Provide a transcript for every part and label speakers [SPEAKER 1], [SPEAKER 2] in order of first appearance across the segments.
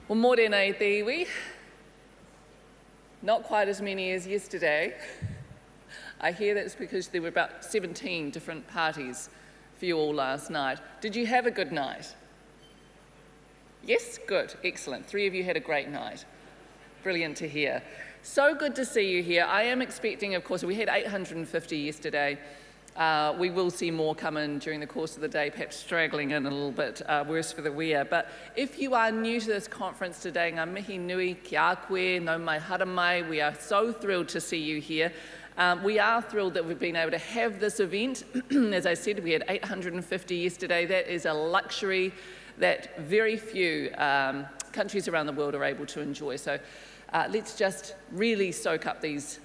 [SPEAKER 1] Well, morena te iwi. Not quite as many as yesterday. I hear that's because there were about 17 different parties for you all last night. Did you have a good night? Yes? Good. Excellent. 3 of you had a great night. Brilliant to hear. So good to see you here. I am expecting, of course, we had 850 yesterday. We will see more come in during the course of the day, perhaps straggling in a little bit worse for the wear. But if you are new to this conference today, ngā mihi nui ki a koe, no mai hara mai, we are so thrilled to see you here. We are thrilled that we've been able to have this event. As I said, we had 850 yesterday. That is a luxury that very few countries around the world are able to enjoy. So let's just really soak up this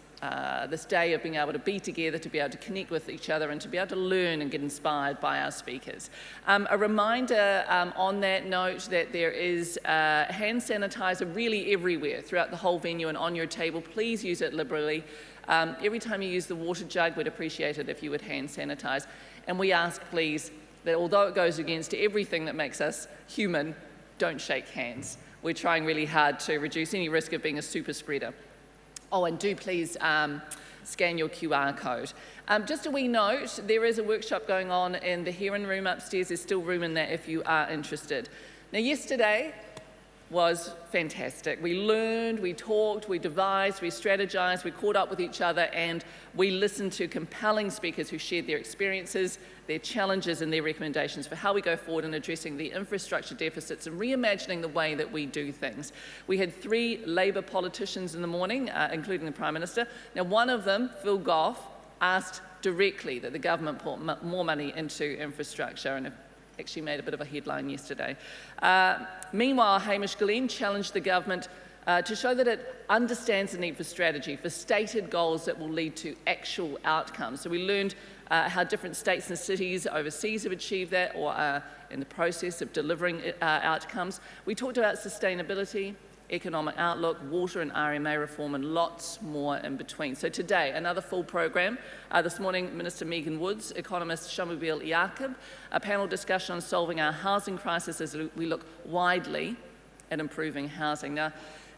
[SPEAKER 1] day of being able to be together, to be able to connect with each other and to be able to learn and get inspired by our speakers. A reminder on that note that there is hand sanitizer really everywhere throughout the whole venue and on your table. Please use it liberally. Every time you use the water jug, we'd appreciate it if you would hand sanitize. And we ask, please, that although it goes against everything that makes us human, don't shake hands. We're trying really hard to reduce any risk of being a super spreader. Oh, and do please scan your QR code. Just a wee note, there is a workshop going on in the Heron room upstairs. There's still room in there if you are interested. Now, yesterday was fantastic. We learned, we talked, we devised, we strategized, we caught up with each other, and we listened to compelling speakers who shared their experiences, their challenges, and their recommendations for how we go forward in addressing the infrastructure deficits and reimagining the way that we do things. We had 3 Labour politicians in the morning, including the Prime Minister. Now, one of them, Phil Goff, asked directly that the government put more money into infrastructure, and actually made a bit of a headline yesterday. Meanwhile, Hamish Glenn challenged the government to show that it understands the need for strategy, for stated goals that will lead to actual outcomes. So we learned how different states and cities overseas have achieved that or are in the process of delivering outcomes. We talked about sustainability, economic outlook, water and RMA reform, and lots more in between. So today, another full program. This morning, Minister Megan Woods, economist Shamubeel Eaqub, a panel discussion on solving our housing crisis as we look widely at improving housing. Now,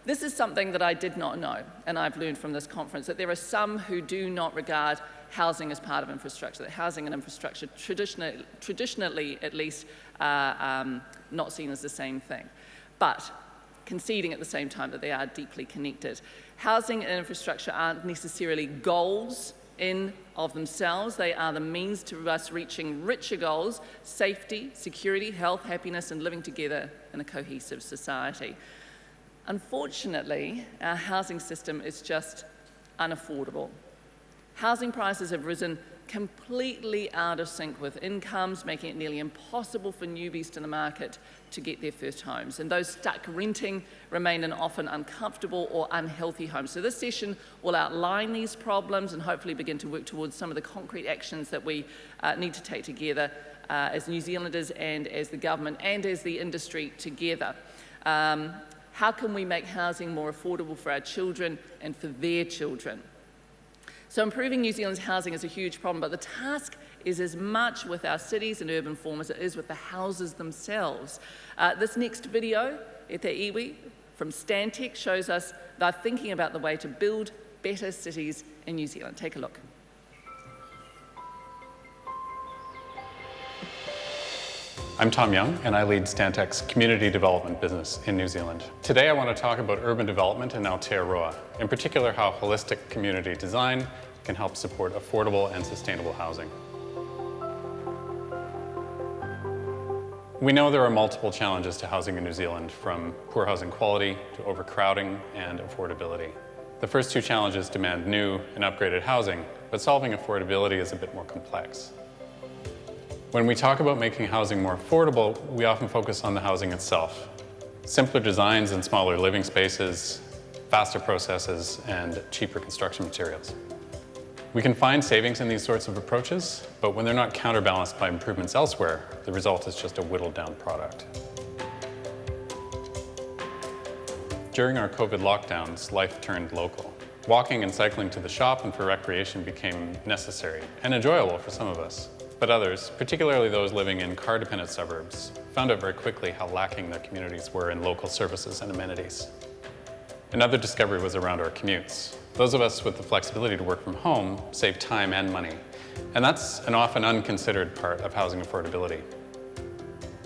[SPEAKER 1] this is something that I did not know, and I've learned from this conference, that there are some who do not regard housing as part of infrastructure, that housing and infrastructure traditionally at least, not seen as the same thing. But conceding at the same time that they are deeply connected. Housing and infrastructure aren't necessarily goals in of themselves. They are the means to us reaching richer goals: safety, security, health, happiness, and living together in a cohesive society. Unfortunately, our housing system is just unaffordable. Housing prices have risen completely out of sync with incomes, making it nearly impossible for newbies to the market to get their first homes. And those stuck renting remain in often uncomfortable or unhealthy homes. So this session will outline these problems and hopefully begin to work towards some of the concrete actions that we need to take together as New Zealanders and as the government and as the industry together. How can we make housing more affordable for our children and for their children? So improving New Zealand's housing is a huge problem, but the task is as much with our cities and urban form as it is with the houses themselves. This next video, e te iwi, from Stantec, shows us they're thinking about the way to build better cities in New Zealand. Take a look.
[SPEAKER 2] I'm Tom Young, and I lead Stantec's community development business in New Zealand. Today I want to talk about urban development in Aotearoa, in particular how holistic community design can help support affordable and sustainable housing. We know there are multiple challenges to housing in New Zealand, from poor housing quality to overcrowding and affordability. The first 2 challenges demand new and upgraded housing, but solving affordability is a bit more complex. When we talk about making housing more affordable, we often focus on the housing itself. Simpler designs and smaller living spaces, faster processes, and cheaper construction materials. We can find savings in these sorts of approaches, but when they're not counterbalanced by improvements elsewhere, the result is just a whittled down product. During our COVID lockdowns, life turned local. Walking and cycling to the shop and for recreation became necessary and enjoyable for some of us. But others, particularly those living in car-dependent suburbs, found out very quickly how lacking their communities were in local services and amenities. Another discovery was around our commutes. Those of us with the flexibility to work from home save time and money, and that's an often unconsidered part of housing affordability.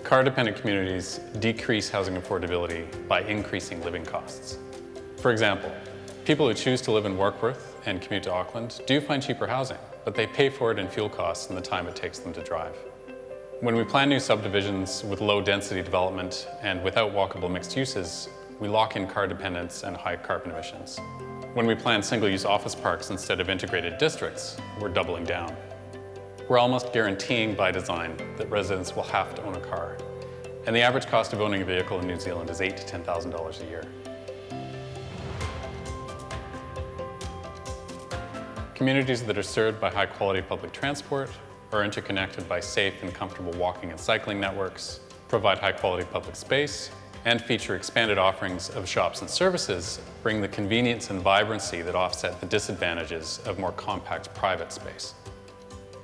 [SPEAKER 2] Car-dependent communities decrease housing affordability by increasing living costs. For example, people who choose to live in Warkworth and commute to Auckland do find cheaper housing, but they pay for it in fuel costs and the time it takes them to drive. When we plan new subdivisions with low-density development and without walkable mixed uses, we lock in car dependence and high carbon emissions. When we plan single-use office parks instead of integrated districts, we're doubling down. We're almost guaranteeing by design that residents will have to own a car. And the average cost of owning a vehicle in New Zealand is $8,000 to $10,000 a year. Communities that are served by high-quality public transport, are interconnected by safe and comfortable walking and cycling networks, provide high-quality public space, and feature expanded offerings of shops and services bring the convenience and vibrancy that offset the disadvantages of more compact private space.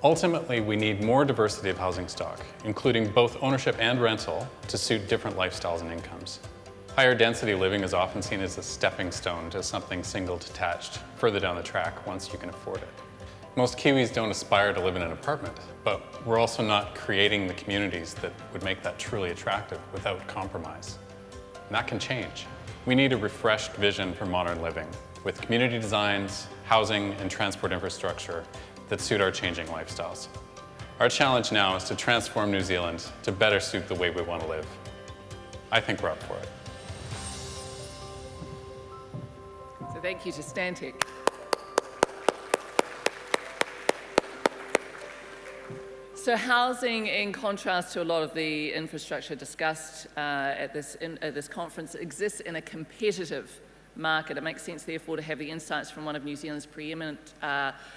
[SPEAKER 2] Ultimately, we need more diversity of housing stock, including both ownership and rental, to suit different lifestyles and incomes. Higher density living is often seen as a stepping stone to something single detached further down the track once you can afford it. Most Kiwis don't aspire to live in an apartment, but we're also not creating the communities that would make that truly attractive without compromise. And that can change. We need a refreshed vision for modern living, with community designs, housing, and transport infrastructure that suit our changing lifestyles. Our challenge now is to transform New Zealand to better suit the way we want to live. I think we're up for it.
[SPEAKER 1] So thank you to Stantec. So housing, in contrast to a lot of the infrastructure discussed at this conference, exists in a competitive market. It makes sense, therefore, to have the insights from one of New Zealand's preeminent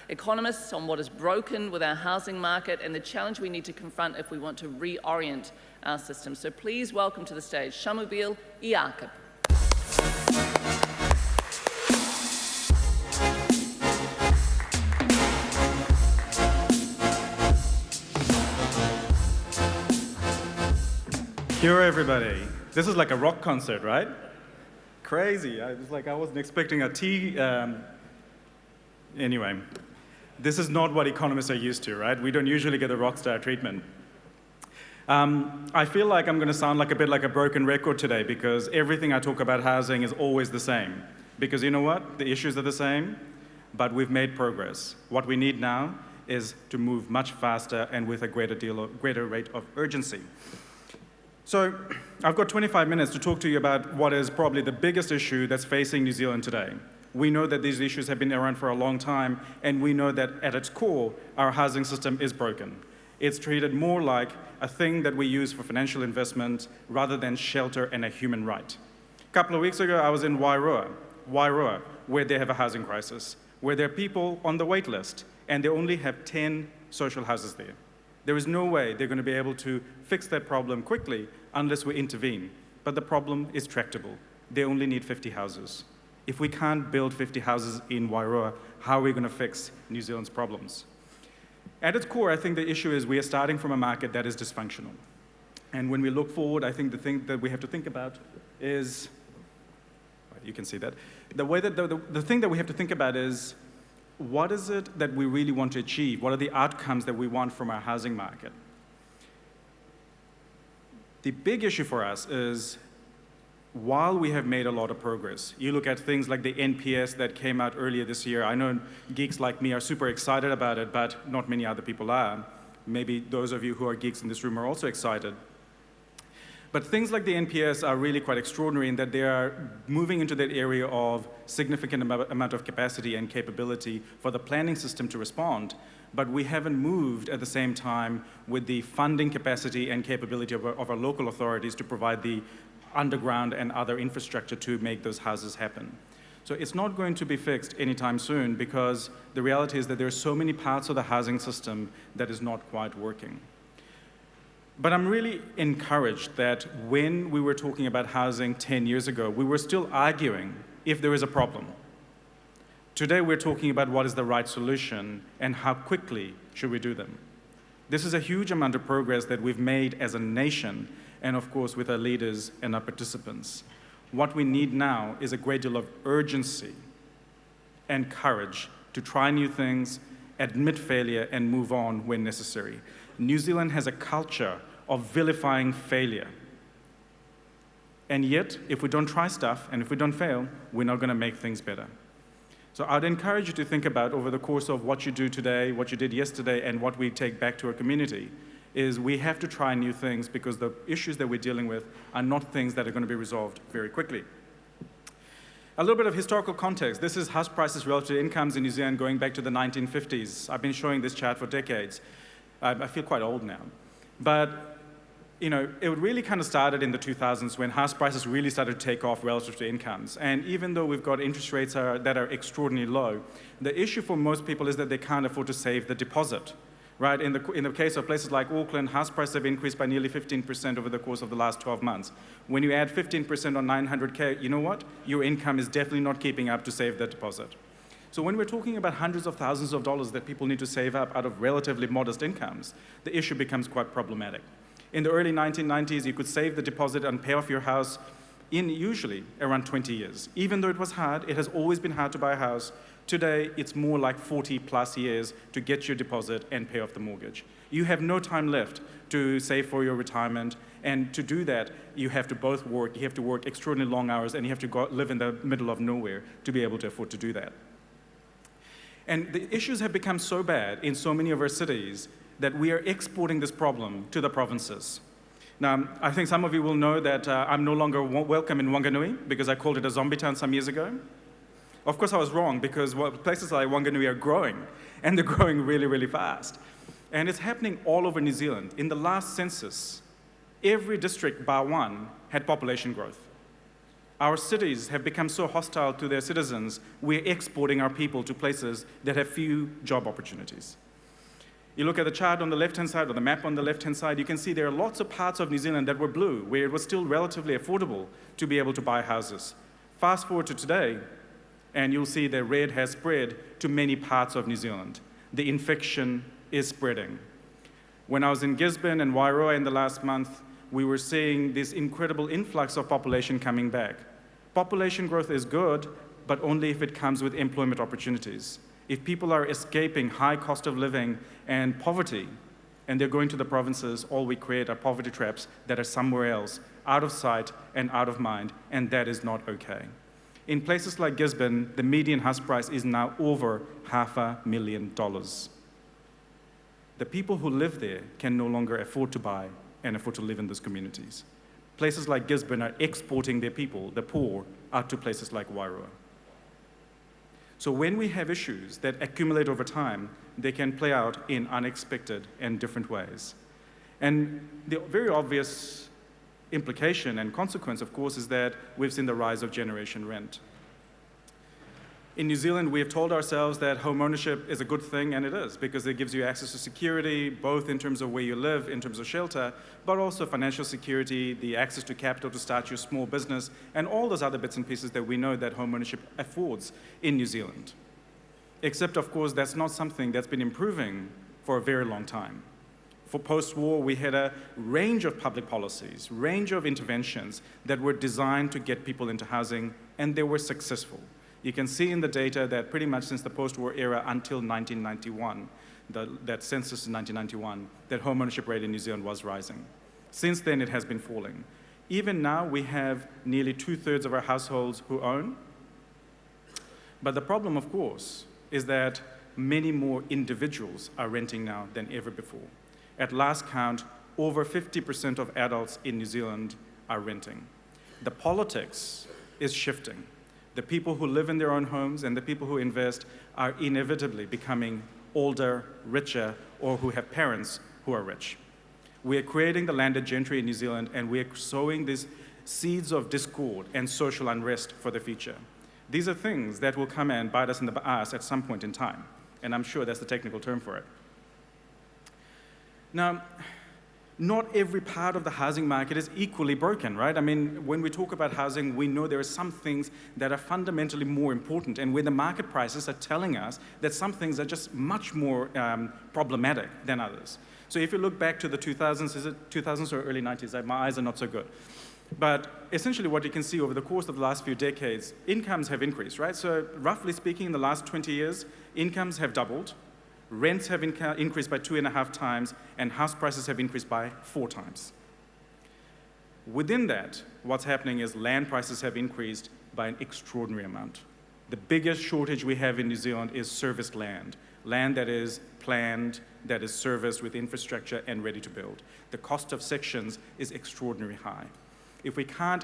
[SPEAKER 1] economists on what is broken with our housing market and the challenge we need to confront if we want to reorient our system. So please welcome to the stage Shamubeel, Eaqub.
[SPEAKER 3] Kia ora, everybody. This is like a rock concert, right? Crazy. I wasn't expecting a tea. Anyway, this is not what economists are used to, right? We don't usually get a rock star treatment. I feel like I'm going to sound like a bit like a broken record today because everything I talk about housing is always the same. Because you know what? The issues are the same, but we've made progress. What we need now is to move much faster and with a greater rate of urgency. So I've got 25 minutes to talk to you about what is probably the biggest issue that's facing New Zealand today. We know that these issues have been around for a long time, and we know that at its core, our housing system is broken. It's treated more like a thing that we use for financial investment rather than shelter and a human right. A couple of weeks ago, I was in Whātua, where they have a housing crisis, where there are people on the wait list, and they only have 10 social houses there. There is no way they're going to be able to fix that problem quickly unless we intervene. But the problem is tractable. They only need 50 houses. If we can't build 50 houses in Wairoa, how are we going to fix New Zealand's problems? At its core, I think the issue is we are starting from a market that is dysfunctional. And when we look forward, I think the thing that we have to think about is, you can see that, the thing that we have to think about is, what is it that we really want to achieve? What are the outcomes that we want from our housing market? The big issue for us is, while we have made a lot of progress, you look at things like the NPS that came out earlier this year. I know geeks like me are super excited about it, but not many other people are. Maybe those of you who are geeks in this room are also excited. But things like the NPS are really quite extraordinary in that they are moving into that area of significant amount of capacity and capability for the planning system to respond. But we haven't moved at the same time with the funding capacity and capability of our local authorities to provide the underground and other infrastructure to make those houses happen. So it's not going to be fixed anytime soon because the reality is that there are so many parts of the housing system that is not quite working. But I'm really encouraged that when we were talking about housing 10 years ago, we were still arguing if there is a problem. Today we're talking about what is the right solution and how quickly should we do them. This is a huge amount of progress that we've made as a nation, and of course with our leaders and our participants. What we need now is a great deal of urgency and courage to try new things, admit failure, and move on when necessary. New Zealand has a culture of vilifying failure. And yet, if we don't try stuff and if we don't fail, we're not going to make things better. So I'd encourage you to think about over the course of what you do today, what you did yesterday, and what we take back to our community, is we have to try new things because the issues that we're dealing with are not things that are going to be resolved very quickly. A little bit of historical context. This is house prices relative to incomes in New Zealand going back to the 1950s. I've been showing this chart for decades. I feel quite old now. But you know, it really kind of started in the 2000s when house prices really started to take off relative to incomes. And even though we've got interest rates that are extraordinarily low, the issue for most people is that they can't afford to save the deposit. Right? In the case of places like Auckland, house prices have increased by nearly 15% over the course of the last 12 months. When you add 15% on 900K, you know what? Your income is definitely not keeping up to save that deposit. So when we're talking about hundreds of thousands of dollars that people need to save up out of relatively modest incomes, the issue becomes quite problematic. In the early 1990s, you could save the deposit and pay off your house in usually around 20 years. Even though it was hard, it has always been hard to buy a house. Today, it's more like 40 plus years to get your deposit and pay off the mortgage. You have no time left to save for your retirement, and to do that, you have to both work. You have to work extraordinarily long hours, and you have to go live in the middle of nowhere to be able to afford to do that. And the issues have become so bad in so many of our cities that we are exporting this problem to the provinces. Now, I think some of you will know that I'm no longer welcome in Wanganui because I called it a zombie town some years ago. Of course, I was wrong because places like Wanganui are growing, and they're growing really, really fast. And it's happening all over New Zealand. In the last census, every district bar one had population growth. Our cities have become so hostile to their citizens, we're exporting our people to places that have few job opportunities. You look at the chart on the left-hand side, or the map on the left-hand side, you can see there are lots of parts of New Zealand that were blue, where it was still relatively affordable to be able to buy houses. Fast forward to today, and you'll see that red has spread to many parts of New Zealand. The infection is spreading. When I was in Gisborne and Wairoa in the last month, we were seeing this incredible influx of population coming back. Population growth is good, but only if it comes with employment opportunities. If people are escaping high cost of living and poverty, and they're going to the provinces, all we create are poverty traps that are somewhere else, out of sight and out of mind, and that is not okay. In places like Gisborne, the median house price is now over $500,000. The people who live there can no longer afford to buy and afford to live in those communities. Places like Gisborne are exporting their people, the poor, out to places like Wairoa. So when we have issues that accumulate over time, they can play out in unexpected and different ways. And the very obvious implication and consequence, of course, is that we've seen the rise of generation rent. In New Zealand, we have told ourselves that home ownership is a good thing, and it is, because it gives you access to security, both in terms of where you live, in terms of shelter, but also financial security, the access to capital to start your small business, and all those other bits and pieces that we know that home ownership affords in New Zealand. Except, of course, that's not something that's been improving for a very long time. For post-war, we had a range of public policies, range of interventions that were designed to get people into housing, and they were successful. You can see in the data that pretty much since the post-war era until 1991, that census in 1991, that home ownership rate in New Zealand was rising. Since then, it has been falling. Even now, we have nearly 2/3 of our households who own. But the problem, of course, is that many more individuals are renting now than ever before. At last count, over 50% of adults in New Zealand are renting. The politics is shifting. The people who live in their own homes and the people who invest are inevitably becoming older, richer, or who have parents who are rich. We are creating the landed gentry in New Zealand, and we are sowing these seeds of discord and social unrest for the future. These are things that will come and bite us in the ass at some point in time, and I'm sure that's the technical term for it. Now, Not every part of the housing market is equally broken, right? I mean, when we talk about housing, we know there are some things that are fundamentally more important, and where the market prices are telling us that some things are just much more problematic than others. So if you look back to the 2000s, is it 2000s or early 90s? My eyes are not so good. But essentially what you can see over the course of the last few decades, incomes have increased, right? So roughly speaking, in the last 20 years, incomes have doubled. Rents have increased by 2.5 times, and house prices have increased by 4 times. Within that, what's happening is land prices have increased by an extraordinary amount. The biggest shortage we have in New Zealand is serviced land, land that is planned, that is serviced with infrastructure and ready to build. The cost of sections is extraordinarily high. If we can't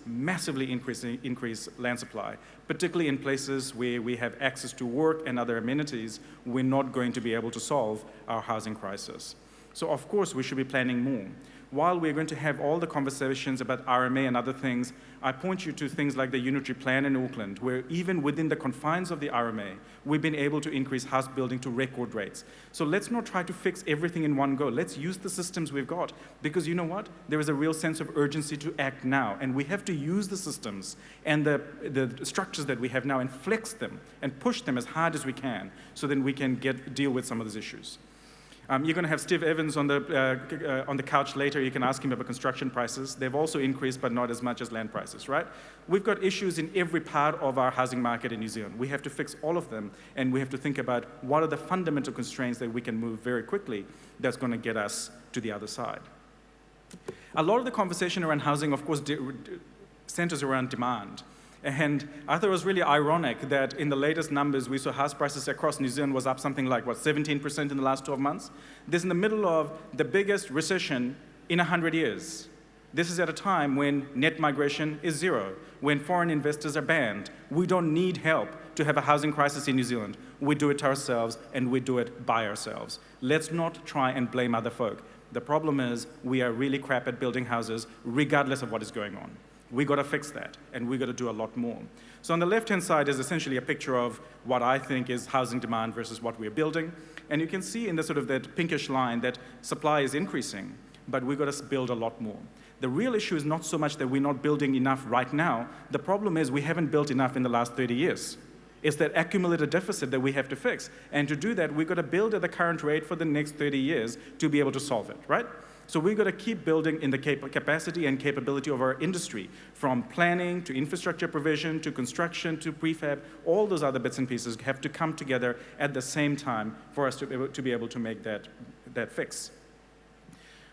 [SPEAKER 3] massively increase land supply, particularly in places where we have access to work and other amenities, we're not going to be able to solve our housing crisis. So of course we should be planning more. While we're going to have all the conversations about RMA and other things, I point you to things like the Unitary Plan in Auckland, where even within the confines of the RMA, we've been able to increase house building to record rates. So let's not try to fix everything in one go. Let's use the systems we've got, because you know what? There is a real sense of urgency to act now, and we have to use the systems and the structures that we have now and flex them and push them as hard as we can, so then we can deal with some of those issues. You're going to have Steve Evans on the couch later. You can ask him about construction prices. They've also increased, but not as much as land prices, right? We've got issues in every part of our housing market in New Zealand. We have to fix all of them, and we have to think about what are the fundamental constraints that we can move very quickly that's going to get us to the other side. A lot of the conversation around housing, of course, centers around demand. And I thought it was really ironic that in the latest numbers, we saw house prices across New Zealand was up something like, 17% in the last 12 months? This is in the middle of the biggest recession in 100 years. This is at a time when net migration is zero, when foreign investors are banned. We don't need help to have a housing crisis in New Zealand. We do it ourselves, and we do it by ourselves. Let's not try and blame other folk. The problem is we are really crap at building houses, regardless of what is going on. We got to fix that, and we got to do a lot more. So on the left-hand side is essentially a picture of what I think is housing demand versus what we're building. And you can see in the sort of that pinkish line that supply is increasing, but we've got to build a lot more. The real issue is not so much that we're not building enough right now. The problem is we haven't built enough in the last 30 years. It's that accumulated deficit that we have to fix. And to do that, we've got to build at the current rate for the next 30 years to be able to solve it, right? So we've got to keep building in the capacity and capability of our industry, from planning to infrastructure provision to construction to prefab. All those other bits and pieces have to come together at the same time for us to be able to make that fix.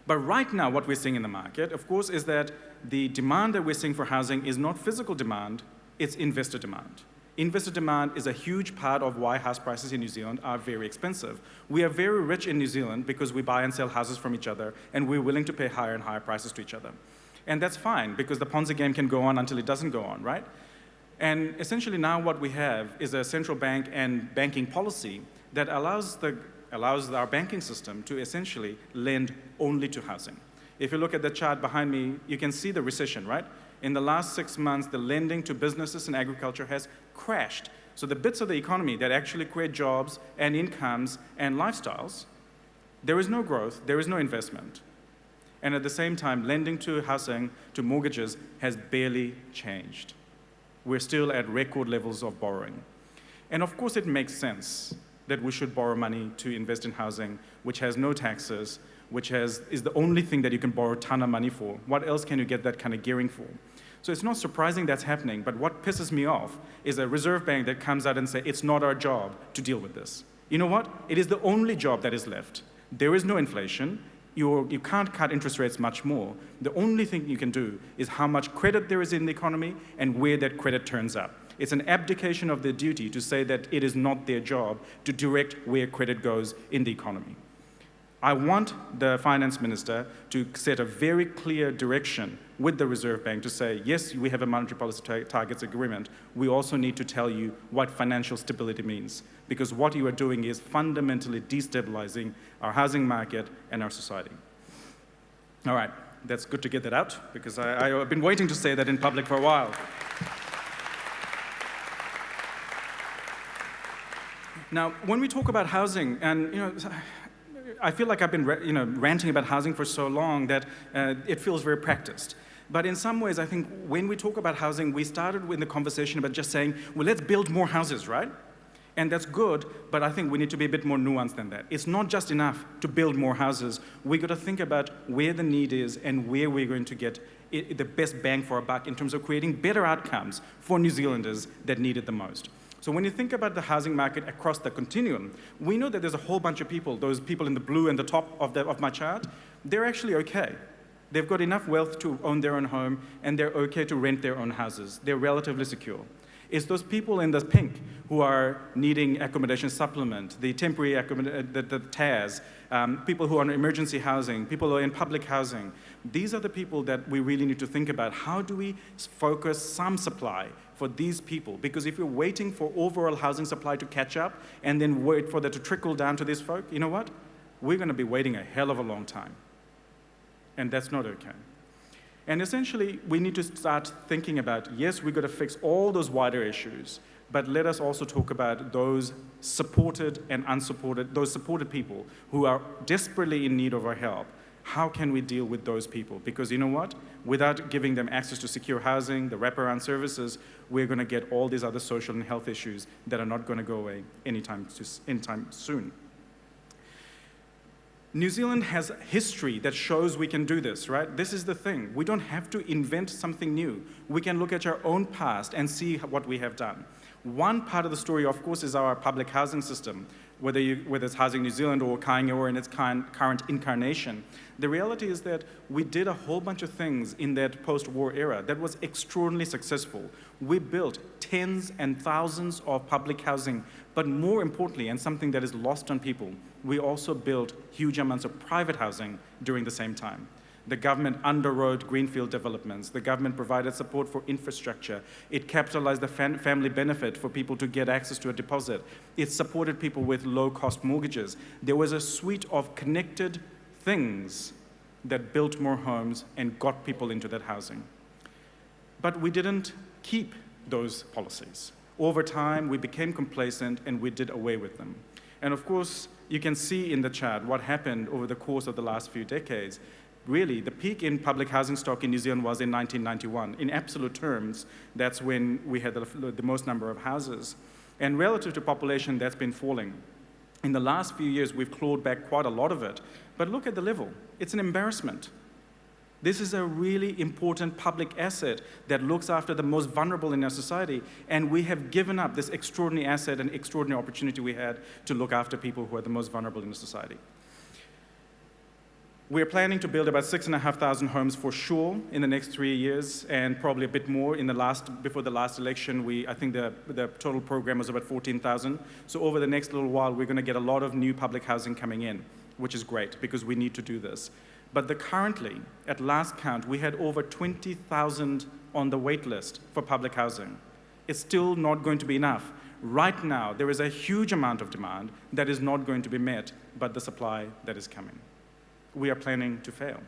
[SPEAKER 3] But right now, what we're seeing in the market, of course, is that the demand that we're seeing for housing is not physical demand, it's investor demand. Investor demand is a huge part of why house prices in New Zealand are very expensive. We are very rich in New Zealand because we buy and sell houses from each other, and we're willing to pay higher and higher prices to each other. And that's fine, because the Ponzi game can go on until it doesn't go on, right? And essentially now what we have is a central bank and banking policy that allows our banking system to essentially lend only to housing. If you look at the chart behind me, you can see the recession, right? In the last 6 months, the lending to businesses and agriculture has crashed. So the bits of the economy that actually create jobs and incomes and lifestyles, there is no growth, there is no investment. And at the same time, lending to housing, to mortgages, has barely changed. We're still at record levels of borrowing. And of course, it makes sense that we should borrow money to invest in housing, which has no taxes, which is the only thing that you can borrow a ton of money for. What else can you get that kind of gearing for? So it's not surprising that's happening, but what pisses me off is a reserve bank that comes out and says, it's not our job to deal with this. You know what? It is the only job that is left. There is no inflation. You can't cut interest rates much more. The only thing you can do is how much credit there is in the economy and where that credit turns up. It's an abdication of their duty to say that it is not their job to direct where credit goes in the economy. I want the finance minister to set a very clear direction with the Reserve Bank to say, yes, we have a monetary policy targets agreement. We also need to tell you what financial stability means, because what you are doing is fundamentally destabilizing our housing market and our society. All right, that's good to get that out, because I've been waiting to say that in public for a while. Now, when we talk about housing, and I feel like I've been ranting about housing for so long that it feels very practiced. But in some ways, I think when we talk about housing, we started with the conversation about just saying, well, let's build more houses, right? And that's good, but I think we need to be a bit more nuanced than that. It's not just enough to build more houses. We've got to think about where the need is and where we're going to get the best bang for our buck in terms of creating better outcomes for New Zealanders that need it the most. So when you think about the housing market across the continuum, we know that there's a whole bunch of people, those people in the blue and the top of my chart, they're actually okay. They've got enough wealth to own their own home, and they're okay to rent their own houses. They're relatively secure. It's those people in the pink who are needing accommodation supplement, the temporary the TAS, people who are on emergency housing, people who are in public housing. These are the people that we really need to think about. How do we focus some supply for these people? Because if you're waiting for overall housing supply to catch up and then wait for that to trickle down to these folk, you know what? We're going to be waiting a hell of a long time. And that's not okay. And essentially, we need to start thinking about, yes, we've got to fix all those wider issues, but let us also talk about those supported and unsupported, those supported people who are desperately in need of our help. How can we deal with those people? Because you know what? Without giving them access to secure housing, the wraparound services, we're going to get all these other social and health issues that are not going to go away anytime soon. New Zealand has history that shows we can do this, right? This is the thing. We don't have to invent something new. We can look at our own past and see what we have done. One part of the story, of course, is our public housing system, whether it's Housing New Zealand or Kāinga in its current incarnation. The reality is that we did a whole bunch of things in that post-war era that was extraordinarily successful. We built tens and thousands of public housing, but more importantly, and something that is lost on people, we also built huge amounts of private housing during the same time. The government underwrote greenfield developments. The government provided support for infrastructure. It capitalized the family benefit for people to get access to a deposit. It supported people with low-cost mortgages. There was a suite of connected things that built more homes and got people into that housing. But we didn't keep those policies. Over time, we became complacent and we did away with them. And of course, you can see in the chart what happened over the course of the last few decades. Really, the peak in public housing stock in New Zealand was in 1991. In absolute terms, that's when we had the most number of houses. And relative to population, that's been falling. In the last few years, we've clawed back quite a lot of it. But look at the level. It's an embarrassment. This is a really important public asset that looks after the most vulnerable in our society, and we have given up this extraordinary asset and extraordinary opportunity we had to look after people who are the most vulnerable in the society. We're planning to build about 6,500 homes for sure in the next 3 years, and probably a bit more. Before the last election, I think the total program was about 14,000. So over the next little while, we're going to get a lot of new public housing coming in, which is great because we need to do this. But currently, at last count, we had over 20,000 on the wait list for public housing. It's still not going to be enough. Right now, there is a huge amount of demand that is not going to be met by the supply that is coming. We are planning to fail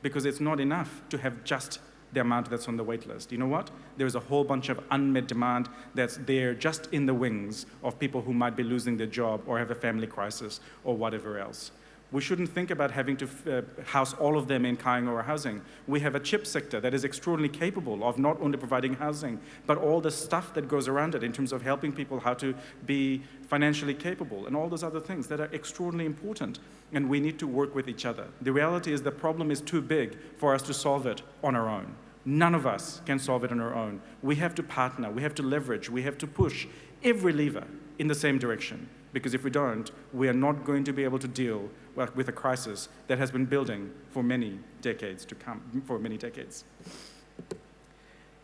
[SPEAKER 3] because it's not enough to have just the amount that's on the wait list. You know what? There's a whole bunch of unmet demand that's there just in the wings of people who might be losing their job or have a family crisis or whatever else. We shouldn't think about having to house all of them in Kāinga housing. We have a chip sector that is extraordinarily capable of not only providing housing, but all the stuff that goes around it in terms of helping people how to be financially capable and all those other things that are extraordinarily important. And we need to work with each other. The reality is the problem is too big for us to solve it on our own. None of us can solve it on our own. We have to partner, we have to leverage, we have to push every lever in the same direction. Because if we don't, we are not going to be able to deal with a crisis that has been building for many decades to come, for many decades.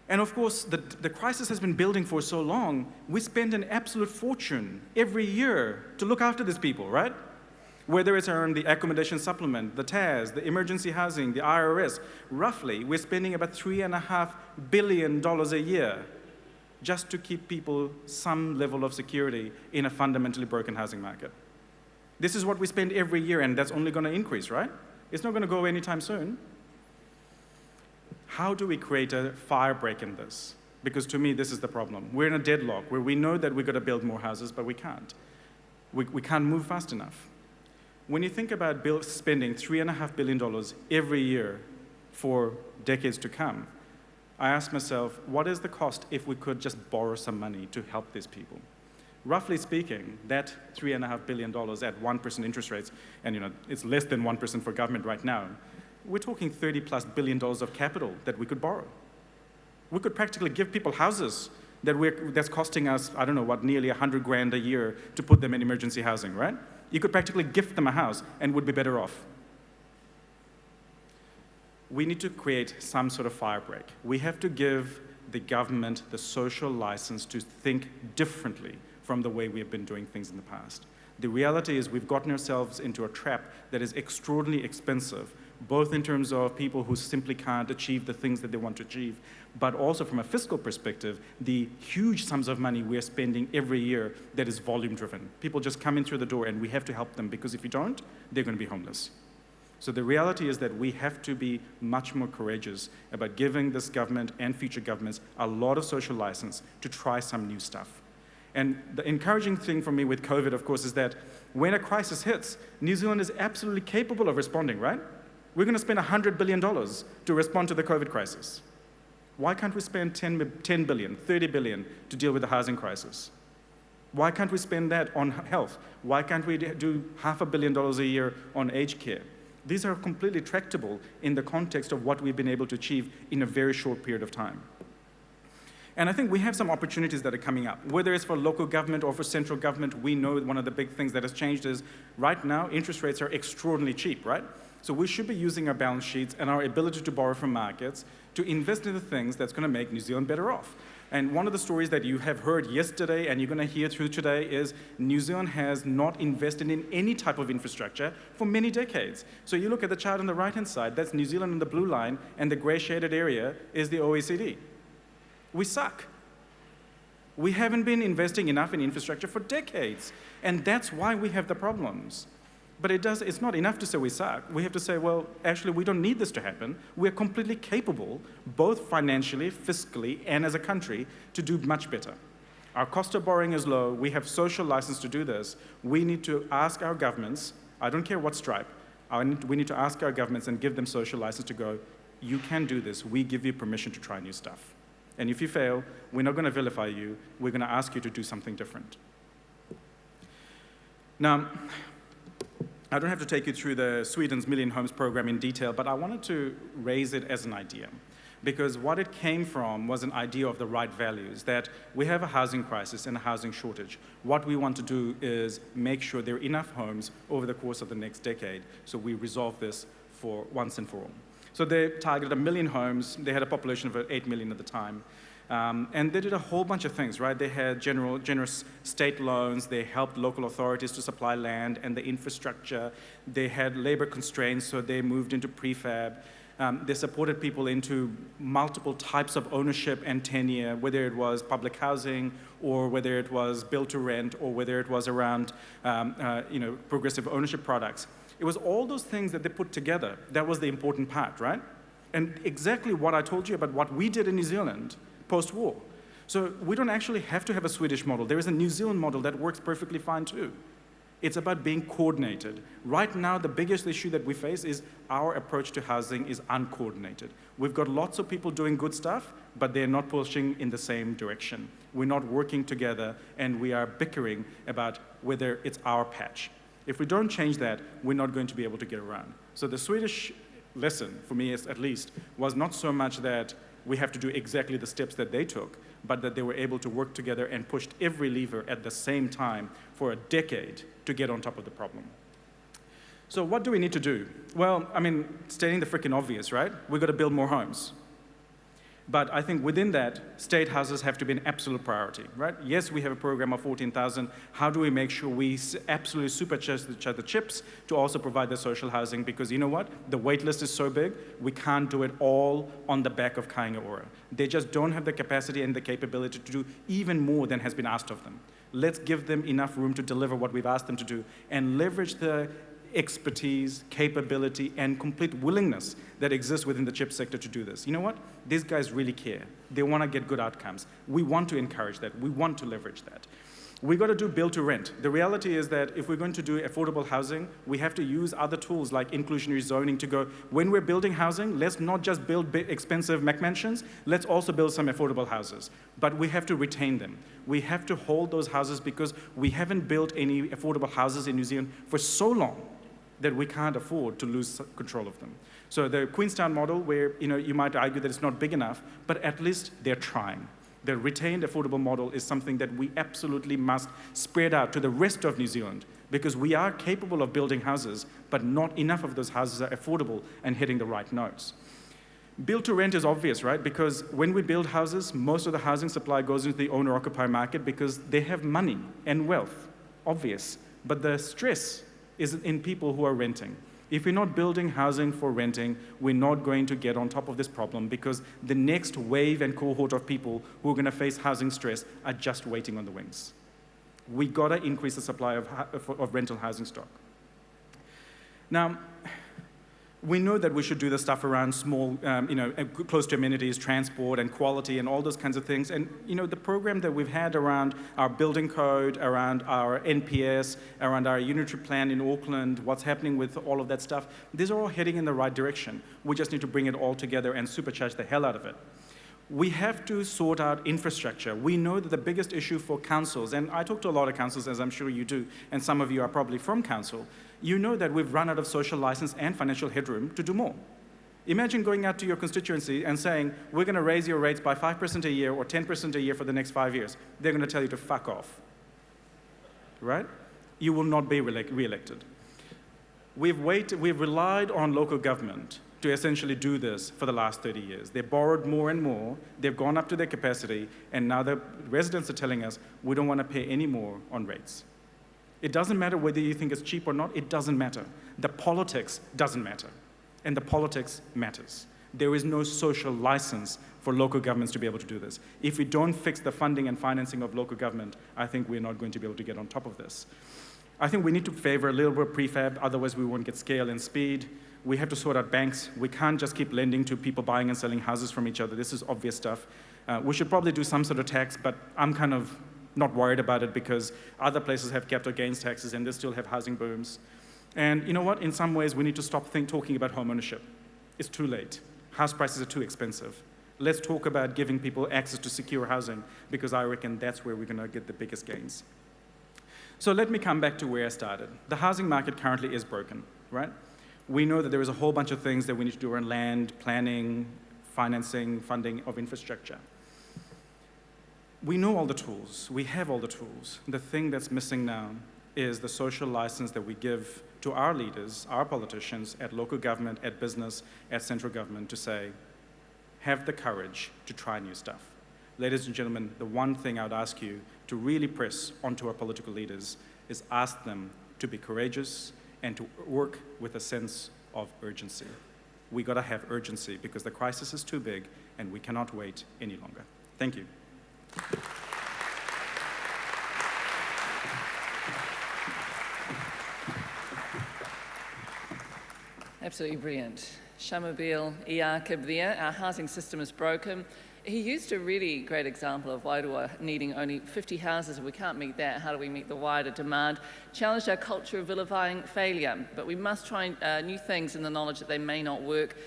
[SPEAKER 3] And of course, the crisis has been building for so long, we spend an absolute fortune every year to look after these people, right? Whether it's on the accommodation supplement, the TAS, the emergency housing, the IRS, roughly, we're spending about $3.5 billion a year just to keep people some level of security in a fundamentally broken housing market. This is what we spend every year, and that's only going to increase, right? It's not going to go away anytime soon. How do we create a fire break in this? Because to me, this is the problem. We're in a deadlock where we know that we've got to build more houses, but we can't. We can't move fast enough. when you think about spending $3.5 billion every year for decades to come, I ask myself, what is the cost if we could just borrow some money to help these people? Roughly speaking, that $3.5 billion at 1% interest rates, and it's less than 1% for government right now, we're talking $30+ billion of capital that we could borrow. We could practically give people houses that's costing us, I don't know what, nearly 100 grand a year to put them in emergency housing, right? You could practically gift them a house and would be better off. We need to create some sort of firebreak. We have to give the government the social license to think differently from the way we have been doing things in the past. The reality is we've gotten ourselves into a trap that is extraordinarily expensive, both in terms of people who simply can't achieve the things that they want to achieve, but also from a fiscal perspective, the huge sums of money we're spending every year that is volume-driven. People just come in through the door and we have to help them, because if you don't, they're going to be homeless. So the reality is that we have to be much more courageous about giving this government and future governments a lot of social license to try some new stuff. And the encouraging thing for me with COVID, of course, is that when a crisis hits, New Zealand is absolutely capable of responding, right? We're going to spend $100 billion to respond to the COVID crisis. Why can't we spend $10 billion, $30 billion to deal with the housing crisis? Why can't we spend that on health? Why can't we do $500 million a year on aged care? These are completely tractable in the context of what we've been able to achieve in a very short period of time. And I think we have some opportunities that are coming up. Whether it's for local government or for central government, we know one of the big things that has changed is right now, interest rates are extraordinarily cheap, right? So we should be using our balance sheets and our ability to borrow from markets to invest in the things that's going to make New Zealand better off. And one of the stories that you have heard yesterday and you're going to hear through today is New Zealand has not invested in any type of infrastructure for many decades. So you look at the chart on the right-hand side, that's New Zealand in the blue line, and the gray shaded area is the OECD. We suck. We haven't been investing enough in infrastructure for decades, and that's why we have the problems. But it's not enough to say we suck. We have to say, well, actually, we don't need this to happen. We're completely capable, both financially, fiscally, and as a country, to do much better. Our cost of borrowing is low. We have social license to do this. We need to ask our governments, I don't care what stripe, we need to ask our governments and give them social license to go, you can do this. We give you permission to try new stuff. And if you fail, we're not going to vilify you. We're going to ask you to do something different. Now, I don't have to take you through the Sweden's Million Homes program in detail, but I wanted to raise it as an idea, because what it came from was an idea of the right values, that we have a housing crisis and a housing shortage. What we want to do is make sure there are enough homes over the course of the next decade, so we resolve this for once and for all. So they targeted 1 million homes. They had a population of 8 million at the time. And they did a whole bunch of things, right? They had generous state loans. They helped local authorities to supply land and the infrastructure. They had labor constraints, so they moved into prefab. They supported people into multiple types of ownership and tenure, whether it was public housing or whether it was built to rent or whether it was around progressive ownership products. It was all those things that they put together. That was the important part, right? And exactly what I told you about what we did in New Zealand post-war. So we don't actually have to have a Swedish model. There is a New Zealand model that works perfectly fine too. It's about being coordinated. Right now, the biggest issue that we face is our approach to housing is uncoordinated. We've got lots of people doing good stuff, but they're not pushing in the same direction. We're not working together, and we are bickering about whether it's our patch. If we don't change that, we're not going to be able to get around. So the Swedish lesson, for me at least, was not so much that we have to do exactly the steps that they took, but that they were able to work together and pushed every lever at the same time for a decade to get on top of the problem. So what do we need to do? Well, I mean, stating the freaking obvious, right? We've got to build more homes. But I think within that, state houses have to be an absolute priority, right? Yes, we have a program of 14,000. How do we make sure we absolutely supercharge the chips to also provide the social housing? Because you know what? The wait list is so big, we can't do it all on the back of Kāinga Ora. They just don't have the capacity and the capability to do even more than has been asked of them. Let's give them enough room to deliver what we've asked them to do and leverage the expertise, capability, and complete willingness that exists within the chip sector to do this. You know what? These guys really care. They want to get good outcomes. We want to encourage that. We want to leverage that. We got to do build to rent. The reality is that if we're going to do affordable housing, we have to use other tools like inclusionary zoning to go, when we're building housing, let's not just build big, expensive McMansions, let's also build some affordable houses. But we have to retain them. We have to hold those houses because we haven't built any affordable houses in New Zealand for so long that we can't afford to lose control of them. So the Queenstown model, where you might argue that it's not big enough, but at least they're trying. The retained affordable model is something that we absolutely must spread out to the rest of New Zealand because we are capable of building houses, but not enough of those houses are affordable and hitting the right notes. Build to rent is obvious, right? Because when we build houses, most of the housing supply goes into the owner-occupier market because they have money and wealth, obvious. But the stress is in people who are renting. If we're not building housing for renting, we're not going to get on top of this problem because the next wave and cohort of people who are going to face housing stress are just waiting on the wings. We got to increase the supply of rental housing stock. Now, we know that we should do the stuff around small, close to amenities, transport, and quality, and all those kinds of things. And the program that we've had around our building code, around our NPS, around our unitary plan in Auckland, what's happening with all of that stuff, these are all heading in the right direction. We just need to bring it all together and supercharge the hell out of it. We have to sort out infrastructure. We know that the biggest issue for councils, and I talk to a lot of councils, as I'm sure you do, and some of you are probably from council, you know that we've run out of social license and financial headroom to do more. Imagine going out to your constituency and saying, we're going to raise your rates by 5% a year or 10% a year for the next 5 years. They're going to tell you to fuck off, right? You will not be re-elected. We've relied on local government to essentially do this for the last 30 years. They borrowed more and more, they've gone up to their capacity, and now the residents are telling us, we don't want to pay any more on rates. It doesn't matter whether you think it's cheap or not, it doesn't matter. The politics doesn't matter, and the politics matters. There is no social license for local governments to be able to do this. If we don't fix the funding and financing of local government, I think we're not going to be able to get on top of this. I think we need to favor a little bit of prefab, otherwise we won't get scale and speed. We have to sort out banks. We can't just keep lending to people buying and selling houses from each other. This is obvious stuff. We should probably do some sort of tax, but I'm kind of not worried about it because other places have capital gains taxes and they still have housing booms. And you know what? In some ways, we need to stop talking about home ownership. It's too late. House prices are too expensive. Let's talk about giving people access to secure housing because I reckon that's where we're going to get the biggest gains. So let me come back to where I started. The housing market currently is broken, right? We know that there is a whole bunch of things that we need to do around land, planning, financing, funding of infrastructure. We know all the tools. We have all the tools. The thing that's missing now is the social license that we give to our leaders, our politicians, at local government, at business, at central government to say, have the courage to try new stuff. Ladies and gentlemen, the one thing I would ask you to really press onto our political leaders is ask them to be courageous and to work with a sense of urgency. We gotta have urgency because the crisis is too big and we cannot wait any longer. Thank you.
[SPEAKER 1] Absolutely brilliant. Shamubeel, Eaqub there. Our housing system is broken. He used a really great example of Whātua needing only 50 houses. If we can't meet that, how do we meet the wider demand? Challenged our culture of vilifying failure, but we must try new things in the knowledge that they may not work.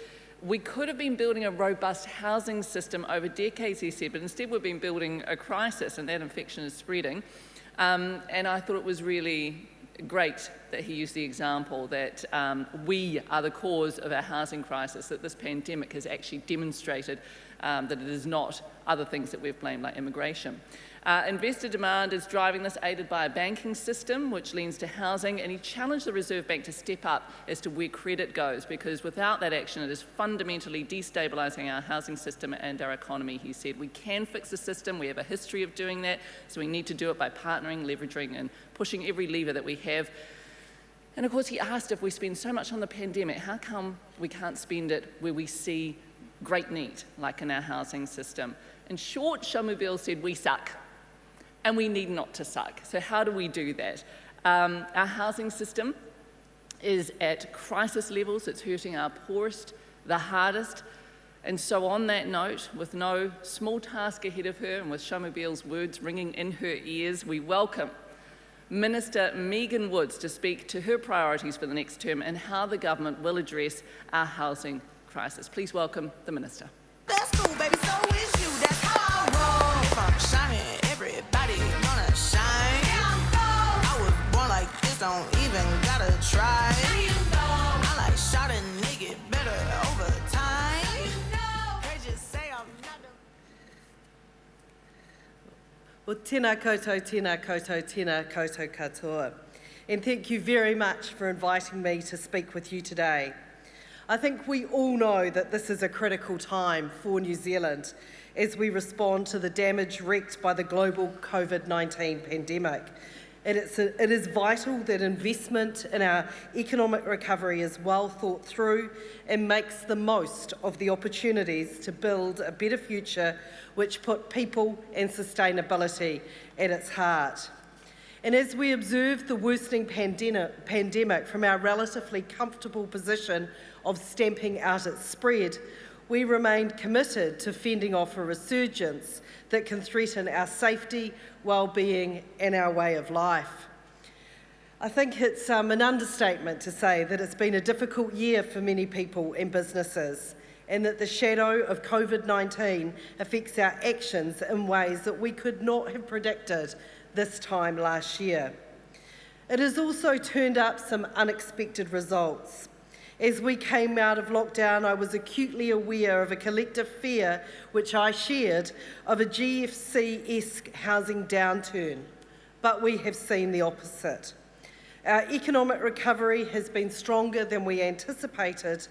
[SPEAKER 1] We could have been building a robust housing system over decades, he said, but instead we've been building a crisis, and that infection is spreading. And I thought it was really great that he used the example that we are the cause of our housing crisis, that this pandemic has actually demonstrated that it is not other things that we've blamed, like immigration. Investor demand is driving this, aided by a banking system which leans to housing, and he challenged the Reserve Bank to step up as to where credit goes, because without that action it is fundamentally destabilising our housing system and our economy. He said we can fix the system, we have a history of doing that, so we need to do it by partnering, leveraging and pushing every lever that we have. And of course he asked, if we spend so much on the pandemic, how come we can't spend it where we see great need, like in our housing system? In short, Shamubeel said we suck. And we need not to suck. So how do we do that? Our housing system is at crisis levels. It's hurting our poorest the hardest. And so on that note, with no small task ahead of her and with Shamubeel's words ringing in her ears, we welcome Minister Megan Woods to speak to her priorities for the next term and how the government will address our housing crisis. Please welcome the Minister.
[SPEAKER 4] That's cool, baby, so is you. That's how I roll. If I'm shining, everybody gonna shine. I was born like this, don't even gotta try. I like shot and nigga better over time. They just say I'm not the...
[SPEAKER 5] Well, tēnā koutou, tēnā koutou, tēnā koutou katoa. And thank you very much for inviting me to speak with you today. I think we all know that this is a critical time for New Zealand as we respond to the damage wreaked by the global COVID-19 pandemic. It is vital that investment in our economic recovery is well thought through and makes the most of the opportunities to build a better future which put people and sustainability at its heart. And as we observe the worsening pandemic from our relatively comfortable position of stamping out its spread, we remain committed to fending off a resurgence that can threaten our safety, well-being and our way of life. I think it's an understatement to say that it's been a difficult year for many people and businesses, and that the shadow of COVID-19 affects our actions in ways that we could not have predicted this time last year. It has also turned up some unexpected results. As we came out of lockdown, I was acutely aware of a collective fear, which I shared, of a GFC-esque housing downturn, but we have seen the opposite. Our economic recovery has been stronger than we anticipated,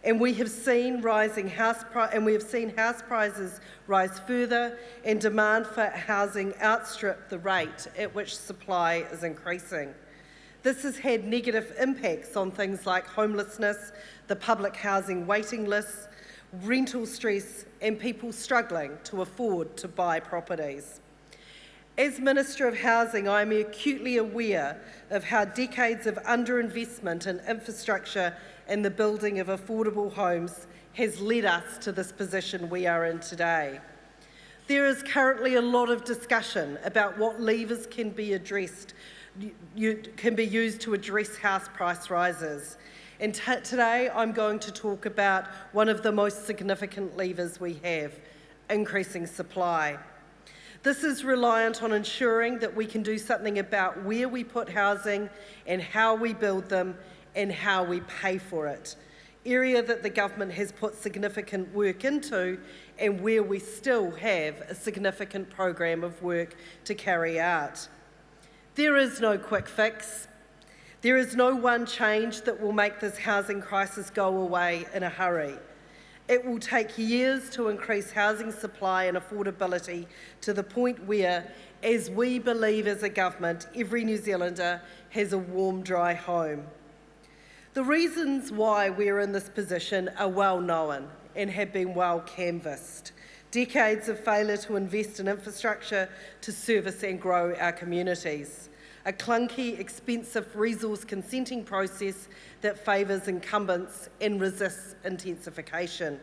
[SPEAKER 5] and we have seen house prices rise further and demand for housing outstrip the rate at which supply is increasing. This has had negative impacts on things like homelessness, the public housing waiting lists, rental stress, and people struggling to afford to buy properties. As Minister of Housing, I am acutely aware of how decades of underinvestment in infrastructure and the building of affordable homes has led us to this position we are in today. There is currently a lot of discussion about what levers can be used to address house price rises. And today I'm going to talk about one of the most significant levers we have, increasing supply. This is reliant on ensuring that we can do something about where we put housing and how we build them and how we pay for it, area that the government has put significant work into and where we still have a significant program of work to carry out. There is no quick fix. There is no one change that will make this housing crisis go away in a hurry. It will take years to increase housing supply and affordability to the point where, as we believe as a government, every New Zealander has a warm, dry home. The reasons why we're in this position are well known and have been well canvassed. Decades of failure to invest in infrastructure to service and grow our communities. A clunky, expensive resource consenting process that favours incumbents and resists intensification.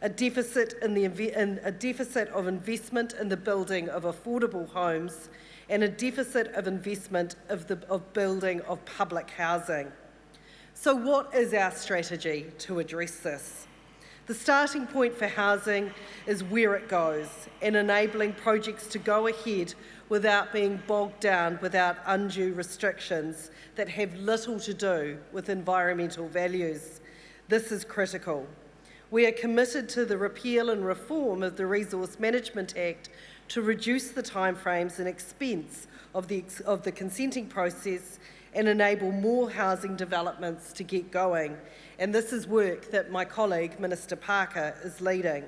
[SPEAKER 5] A deficit of investment in the building of affordable homes and a deficit of investment of building of public housing. So what is our strategy to address this? The starting point for housing is where it goes and enabling projects to go ahead without being bogged down without undue restrictions that have little to do with environmental values. This is critical. We are committed to the repeal and reform of the Resource Management Act to reduce the timeframes and expense of the consenting process and enable more housing developments to get going. And this is work that my colleague, Minister Parker, is leading.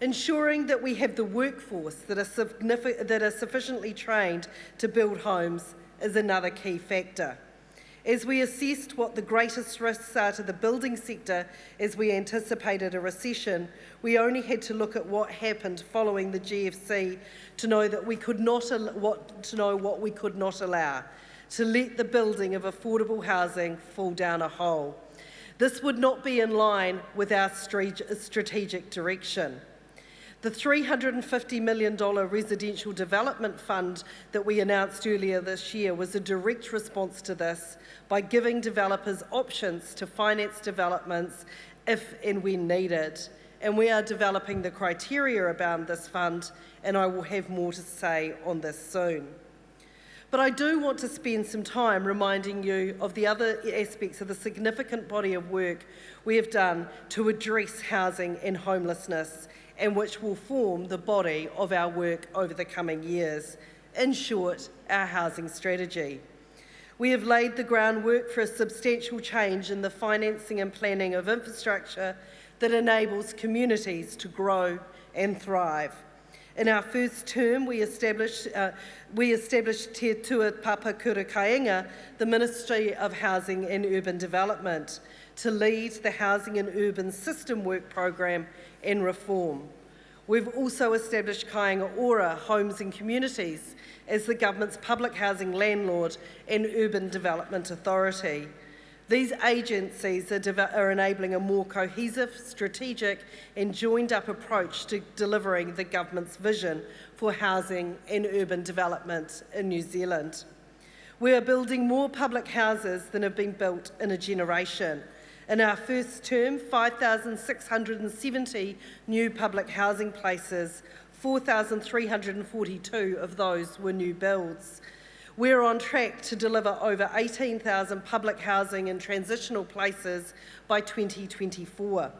[SPEAKER 5] Ensuring that we have the workforce that are sufficiently trained to build homes is another key factor. As we assessed what the greatest risks are to the building sector as we anticipated a recession, we only had to look at what happened following the GFC to know that we could not what we could not allow, to let the building of affordable housing fall down a hole. This would not be in line with our strategic direction. The $350 million residential development fund that we announced earlier this year was a direct response to this by giving developers options to finance developments if and when needed. And we are developing the criteria around this fund, and I will have more to say on this soon. But I do want to spend some time reminding you of the other aspects of the significant body of work we have done to address housing and homelessness, and which will form the body of our work over the coming years. In short, our housing strategy. We have laid the groundwork for a substantial change in the financing and planning of infrastructure that enables communities to grow and thrive. In our first term, we established Te Tua Papa Kura Kainga, the Ministry of Housing and Urban Development, to lead the Housing and Urban System Work Programme and reform. We've also established Kāinga Ora Homes and Communities as the government's public housing landlord and urban development authority. These agencies are enabling a more cohesive, strategic and joined-up approach to delivering the government's vision for housing and urban development in New Zealand. We are building more public houses than have been built in a generation. In our first term, 5,670 new public housing places, 4,342 of those were new builds. We're on track to deliver over 18,000 public housing and transitional places by 2024.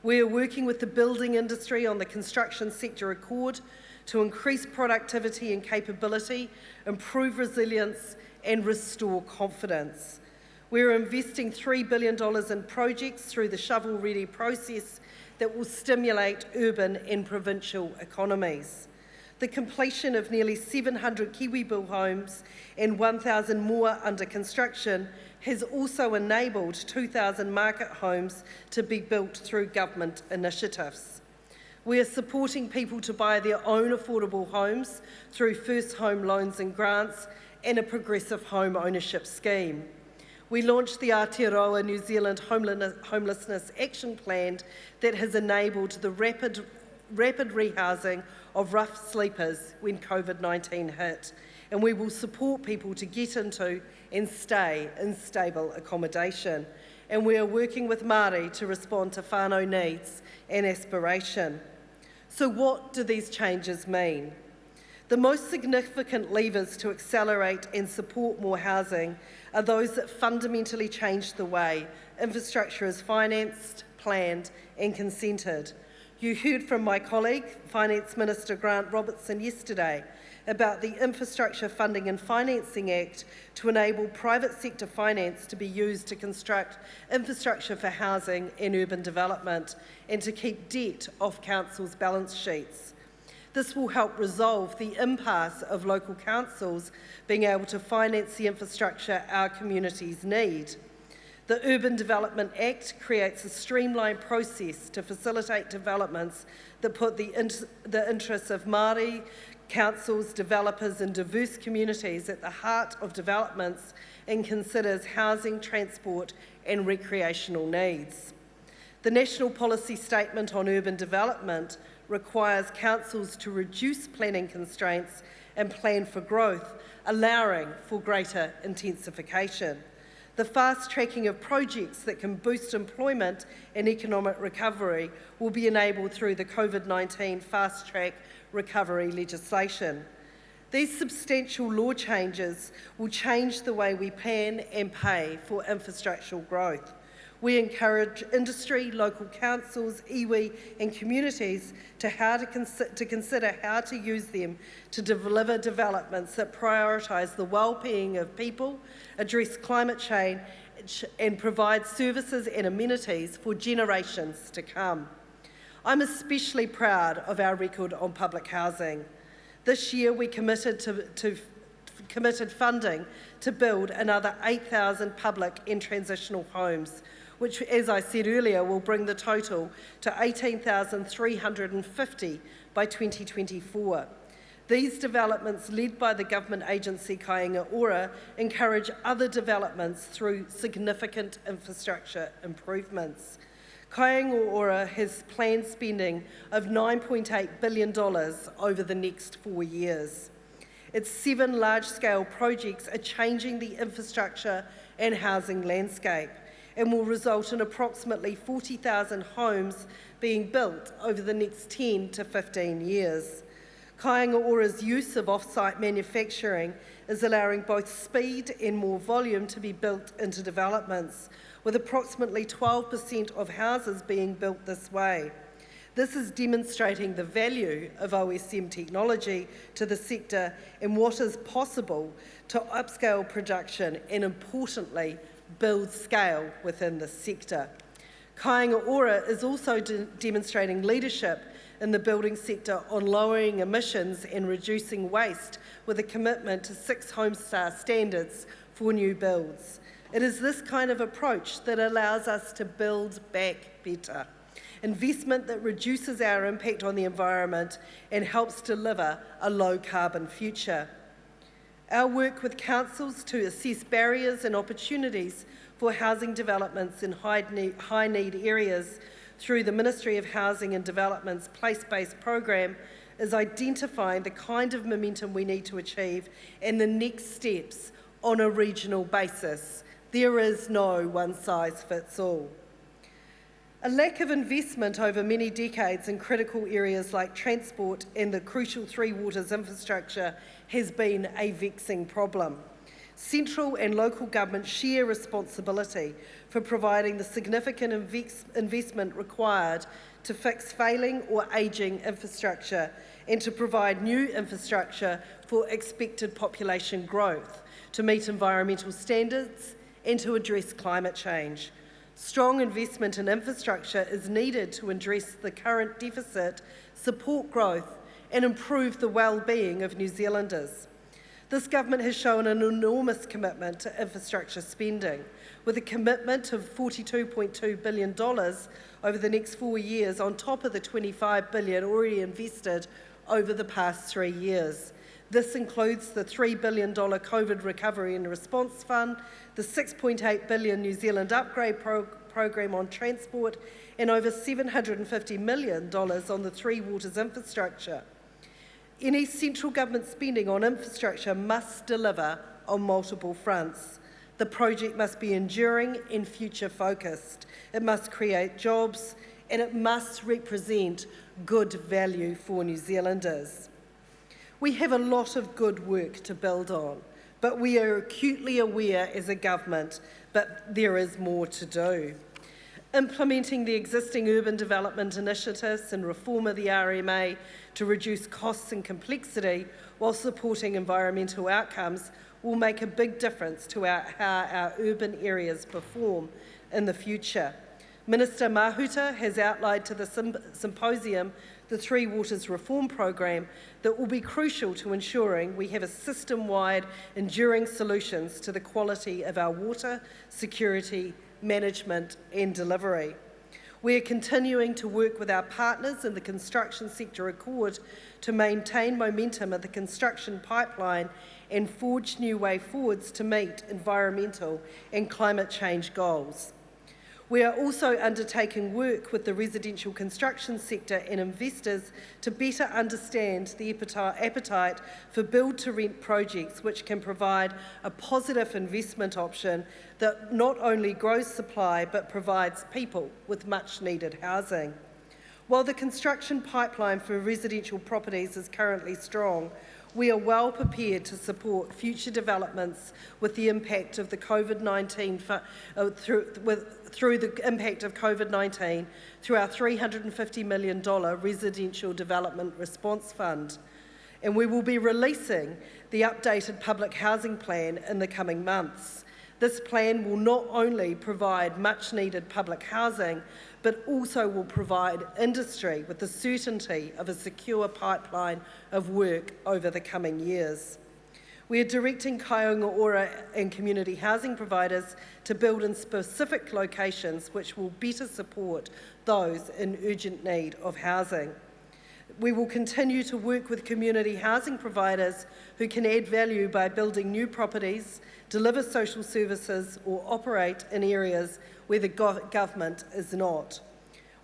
[SPEAKER 5] We are working with the building industry on the construction sector accord to increase productivity and capability, improve resilience and restore confidence. We're investing $3 billion in projects through the shovel-ready process that will stimulate urban and provincial economies. The completion of nearly 700 KiwiBuild homes and 1,000 more under construction has also enabled 2,000 market homes to be built through government initiatives. We are supporting people to buy their own affordable homes through first home loans and grants and a progressive home ownership scheme. We launched the Aotearoa New Zealand Homelessness Action Plan that has enabled the rapid rehousing of rough sleepers when COVID-19 hit, and we will support people to get into and stay in stable accommodation. And we are working with Māori to respond to whānau needs and aspiration. So what do these changes mean? The most significant levers to accelerate and support more housing are those that fundamentally change the way infrastructure is financed, planned and consented. You heard from my colleague, Finance Minister Grant Robertson, yesterday about the Infrastructure Funding and Financing Act to enable private sector finance to be used to construct infrastructure for housing and urban development and to keep debt off councils' balance sheets. This will help resolve the impasse of local councils being able to finance the infrastructure our communities need. The Urban Development Act creates a streamlined process to facilitate developments that put the interests of Māori, councils, developers and diverse communities at the heart of developments and considers housing, transport and recreational needs. The National Policy Statement on Urban Development requires councils to reduce planning constraints and plan for growth, allowing for greater intensification. The fast tracking of projects that can boost employment and economic recovery will be enabled through the COVID-19 fast track recovery legislation. These substantial law changes will change the way we plan and pay for infrastructural growth. We encourage industry, local councils, iwi and communities to consider how to use them to deliver developments that prioritise the well-being of people, address climate change and provide services and amenities for generations to come. I'm especially proud of our record on public housing. This year we committed funding to build another 8,000 public and transitional homes, which, as I said earlier, will bring the total to 18,350 by 2024. These developments, led by the government agency Kāinga Ora, encourage other developments through significant infrastructure improvements. Kāinga Ora has planned spending of $9.8 billion over the next 4 years. Its 7 large-scale projects are changing the infrastructure and housing landscape and will result in approximately 40,000 homes being built over the next 10 to 15 years. Kāinga Ora's use of off-site manufacturing is allowing both speed and more volume to be built into developments, with approximately 12% of houses being built this way. This is demonstrating the value of OSM technology to the sector and what is possible to upscale production and, importantly, build scale within the sector. Kāinga Ora is also demonstrating leadership in the building sector on lowering emissions and reducing waste, with a commitment to 6 Homestar standards for new builds. It is this kind of approach that allows us to build back better. Investment that reduces our impact on the environment and helps deliver a low-carbon future. Our work with councils to assess barriers and opportunities for housing developments in high-need areas through the Ministry of Housing and Development's place-based program is identifying the kind of momentum we need to achieve and the next steps on a regional basis. There is no one-size-fits-all. A lack of investment over many decades in critical areas like transport and the crucial Three Waters infrastructure has been a vexing problem. Central and local government share responsibility for providing the significant investment required to fix failing or ageing infrastructure and to provide new infrastructure for expected population growth, to meet environmental standards and to address climate change. Strong investment in infrastructure is needed to address the current deficit, support growth and improve the well-being of New Zealanders. This government has shown an enormous commitment to infrastructure spending, with a commitment of $42.2 billion over the next 4 years on top of the $25 billion already invested over the past 3 years. This includes the $3 billion COVID Recovery and Response Fund, the $6.8 billion New Zealand Upgrade Programme on transport, and over $750 million on the Three Waters infrastructure. Any central government spending on infrastructure must deliver on multiple fronts. The project must be enduring and future-focused. It must create jobs, and it must represent good value for New Zealanders. We have a lot of good work to build on, but we are acutely aware as a government that there is more to do. Implementing the existing urban development initiatives and reform of the RMA to reduce costs and complexity while supporting environmental outcomes will make a big difference to how our urban areas perform in the future. Minister Mahuta has outlined to the symposium the Three Waters Reform Programme that will be crucial to ensuring we have a system-wide, enduring solutions to the quality of our water, security, management and delivery. We are continuing to work with our partners in the construction sector accord to maintain momentum of the construction pipeline and forge new way forwards to meet environmental and climate change goals. We are also undertaking work with the residential construction sector and investors to better understand the appetite for build-to-rent projects, which can provide a positive investment option that not only grows supply but provides people with much-needed housing. While the construction pipeline for residential properties is currently strong, we are well prepared to support future developments with the impact of the COVID-19 through the impact of COVID-19 through our $350 million Residential Development Response Fund. And we will be releasing the updated public housing plan in the coming months. This plan will not only provide much needed public housing, but also will provide industry with the certainty of a secure pipeline of work over the coming years. We are directing Kāinga Ora and community housing providers to build in specific locations which will better support those in urgent need of housing. We will continue to work with community housing providers who can add value by building new properties, deliver social services or operate in areas where the government is not.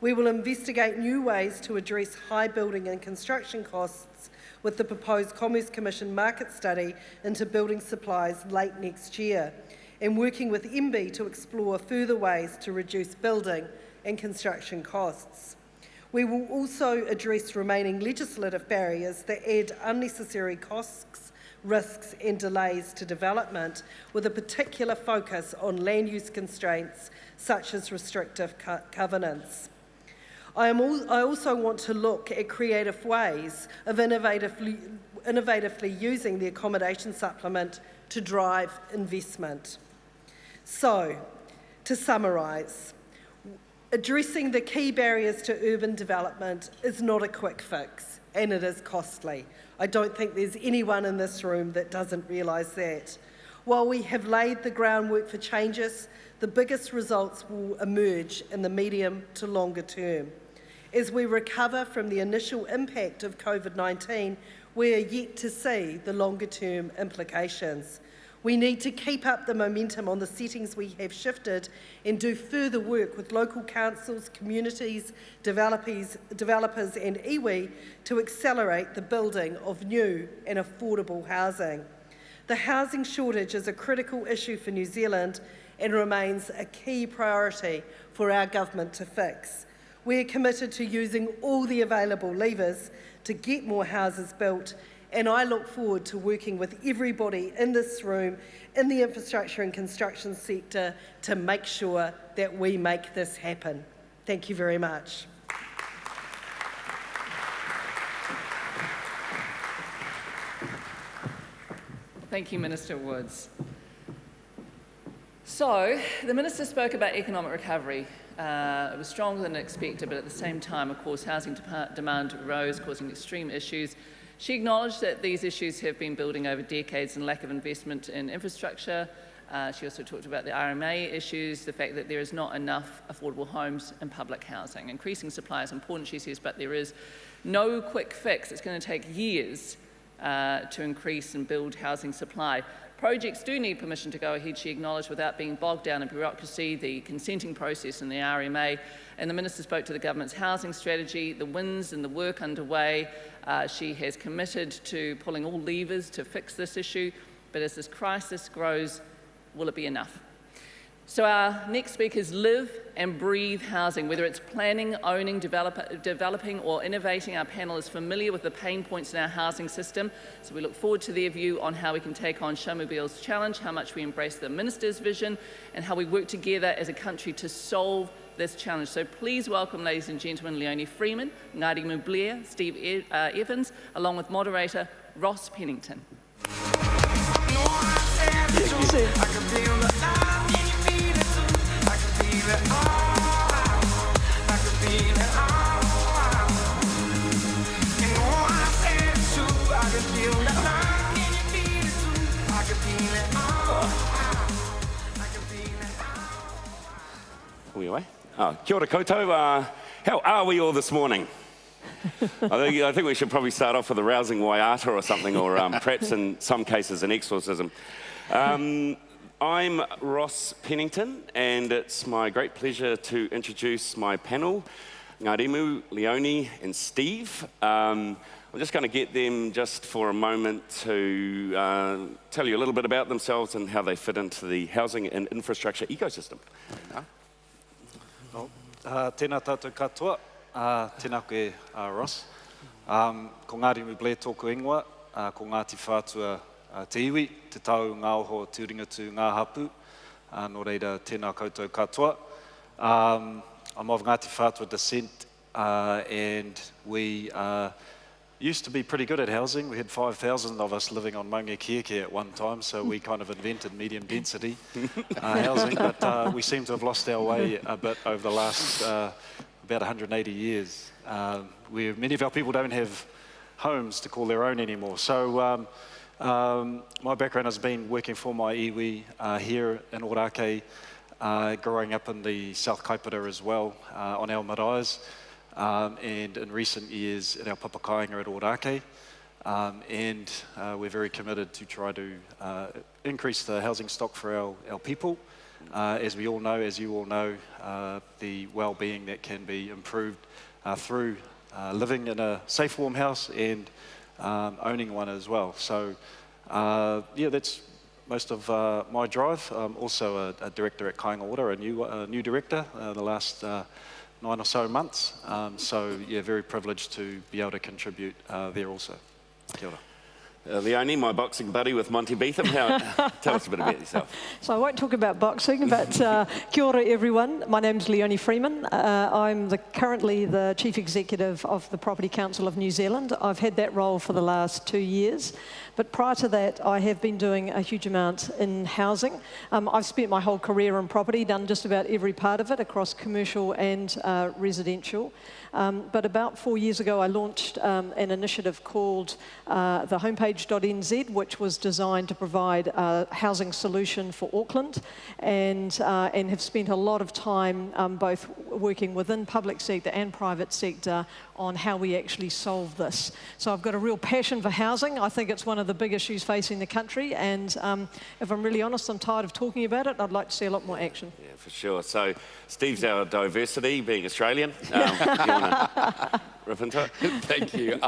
[SPEAKER 5] We will investigate new ways to address high building and construction costs with the proposed Commerce Commission market study into building supplies late next year, and working with MB to explore further ways to reduce building and construction costs. We will also address remaining legislative barriers that add unnecessary costs, risks and delays to development, with a particular focus on land use constraints such as restrictive covenants. I also want to look at creative ways of innovatively using the accommodation supplement to drive investment. So, to summarise, addressing the key barriers to urban development is not a quick fix, and it is costly. I don't think there's anyone in this room that doesn't realise that. While we have laid the groundwork for changes, the biggest results will emerge in the medium to longer term. As we recover from the initial impact of COVID-19, we are yet to see the longer term implications. We need to keep up the momentum on the settings we have shifted and do further work with local councils, communities, developers and iwi to accelerate the building of new and affordable housing. The housing shortage is a critical issue for New Zealand and remains a key priority for our government to fix. We are committed to using all the available levers to get more houses built, and I look forward to working with everybody in this room, in the infrastructure and construction sector, to make sure that we make this happen. Thank you very much.
[SPEAKER 1] Thank you, Minister Woods. So, the Minister spoke about economic recovery. It was stronger than expected, but at the same time, of course, housing demand rose, causing extreme issues. She acknowledged that these issues have been building over decades and lack of investment in infrastructure. She also talked about the RMA issues, the fact that there is not enough affordable homes and public housing. Increasing supply is important, she says, but there is no quick fix. It's going to take years to increase and build housing supply. Projects do need permission to go ahead, she acknowledged, without being bogged down in bureaucracy, the consenting process and the RMA. And the Minister spoke to the government's housing strategy, the wins and the work underway. She has committed to pulling all levers to fix this issue, but as this crisis grows, will it be enough? So our next speakers live and breathe housing, whether it's planning, owning, developing or innovating. Our panel is familiar with the pain points in our housing system, so we look forward to their view on how we can take on Shamubeel's challenge, how much we embrace the Minister's vision, and how we work together as a country to solve this challenge. So please welcome, ladies and gentlemen, Leonie Freeman, Ngarimu Blair, Steve Evans, along with moderator Ross Pennington.
[SPEAKER 6] Kia ora koutou. How are we all this morning? I think we should probably start off with a rousing waiata or something, or perhaps in some cases an exorcism. I'm Ross Pennington, and it's my great pleasure to introduce my panel, Ngarimu, Leonie and Steve. I'm just going to get them just for a moment to tell you a little bit about themselves and how they fit into the housing and infrastructure ecosystem.
[SPEAKER 7] Tēnā tātou katoa, tēnā koe Ross. Ko Ngarimu Blair tōku ingoa, ko Ngāti Whātua te iwi, te tau ngā oho tūringatu ngā hapu, nō reira tēnā koutou katoa. I'm of Ngāti Whātua descent, and we used to be pretty good at housing. We had 5,000 of us living on Maunga Kieke at one time, so we kind of invented medium density housing, but we seem to have lost our way a bit over the last about 180 years, where many of our people don't have homes to call their own anymore. So my background has been working for my iwi here in Ōrākei, growing up in the South Kaipara as well, on our maraes. and in recent years in our papakainga at Ōrākei. And we're very committed to try to increase the housing stock for our people. As we all know, as you all know, the well-being that can be improved through living in a safe, warm house and owning one as well. So, yeah, that's most of my drive. I'm also a director at Kāinga Ora, a new director the last 9 or so months. So, yeah, very privileged to be able to contribute there also. Kia ora.
[SPEAKER 6] Leonie, my boxing buddy with Monty Beetham, tell us a bit about yourself.
[SPEAKER 8] So I won't talk about boxing, but kia ora everyone. My name's Leonie Freeman. I'm currently the Chief Executive of the Property Council of New Zealand. I've had that role for the last 2 years. But prior to that, I have been doing a huge amount in housing. I've spent my whole career in property, done just about every part of it across commercial and residential. But about 4 years ago, I launched an initiative called the homepage.nz, which was designed to provide a housing solution for Auckland, and have spent a lot of time both working within public sector and private sector on how we actually solve this. So I've got a real passion for housing. I think it's one of the big issues facing the country, and if I'm really honest, I'm tired of talking about it. I'd like to see a lot more action.
[SPEAKER 6] Yeah, for sure. So Steve's our diversity, being Australian. Do you want to rip into it?
[SPEAKER 9] Thank you.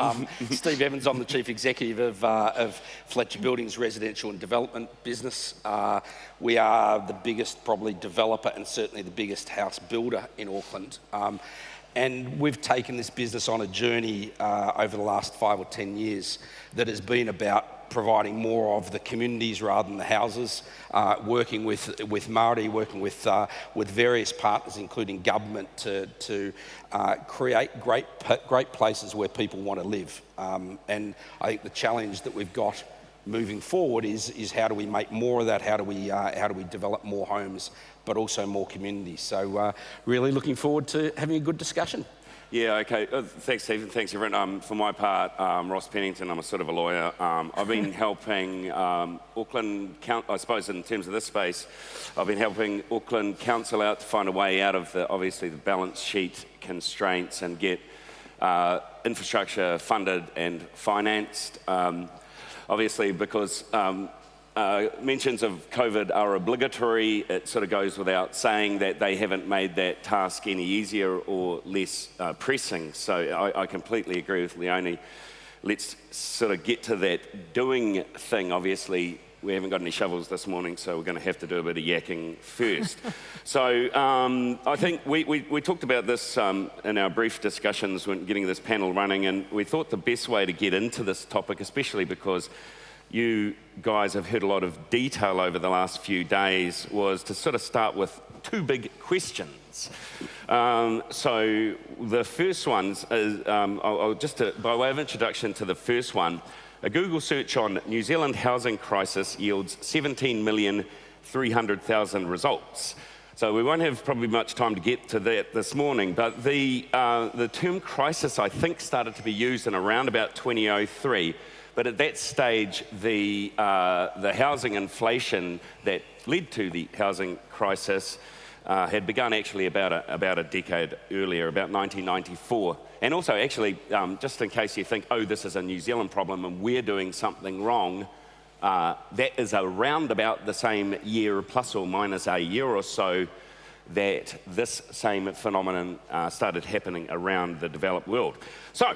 [SPEAKER 9] Steve Evans, I'm the Chief Executive of Fletcher Buildings Residential and Development business. We are the biggest probably developer and certainly the biggest house builder in Auckland. And we've taken this business on a journey over the last 5 or 10 years that has been about providing more of the communities rather than the houses, working with Māori, working with various partners, including government, to create great places where people want to live. And I think the challenge that we've got moving forward is how do we make more of that? How do we develop more homes, but also more communities? So really looking forward to having a good discussion.
[SPEAKER 6] Yeah, okay. Thanks, Stephen. Thanks, everyone. For my part, Ross Pennington, I'm a sort of a lawyer. I've been helping Auckland, I suppose in terms of this space, I've been helping Auckland Council out to find a way out of obviously the balance sheet constraints and get infrastructure funded and financed. Obviously, because mentions of COVID are obligatory, it sort of goes without saying that they haven't made that task any easier or less pressing. So I completely agree with Leonie. Let's sort of get to that doing thing. Obviously, we haven't got any shovels this morning, so we're going to have to do a bit of yakking first. So I think we talked about this in our brief discussions when getting this panel running, and we thought the best way to get into this topic, especially because you guys have heard a lot of detail over the last few days, was to sort of start with 2 big questions. So the first one is, by way of introduction to the first one, a Google search on New Zealand housing crisis yields 17,300,000 results. So we won't have probably much time to get to that this morning, but the term crisis, I think, started to be used in around about 2003. But at that stage, the housing inflation that led to the housing crisis had begun actually about a decade earlier, about 1994. And also, actually, just in case you think, oh, this is a New Zealand problem and we're doing something wrong, that is around about the same year, plus or minus a year or so, that this same phenomenon started happening around the developed world. So,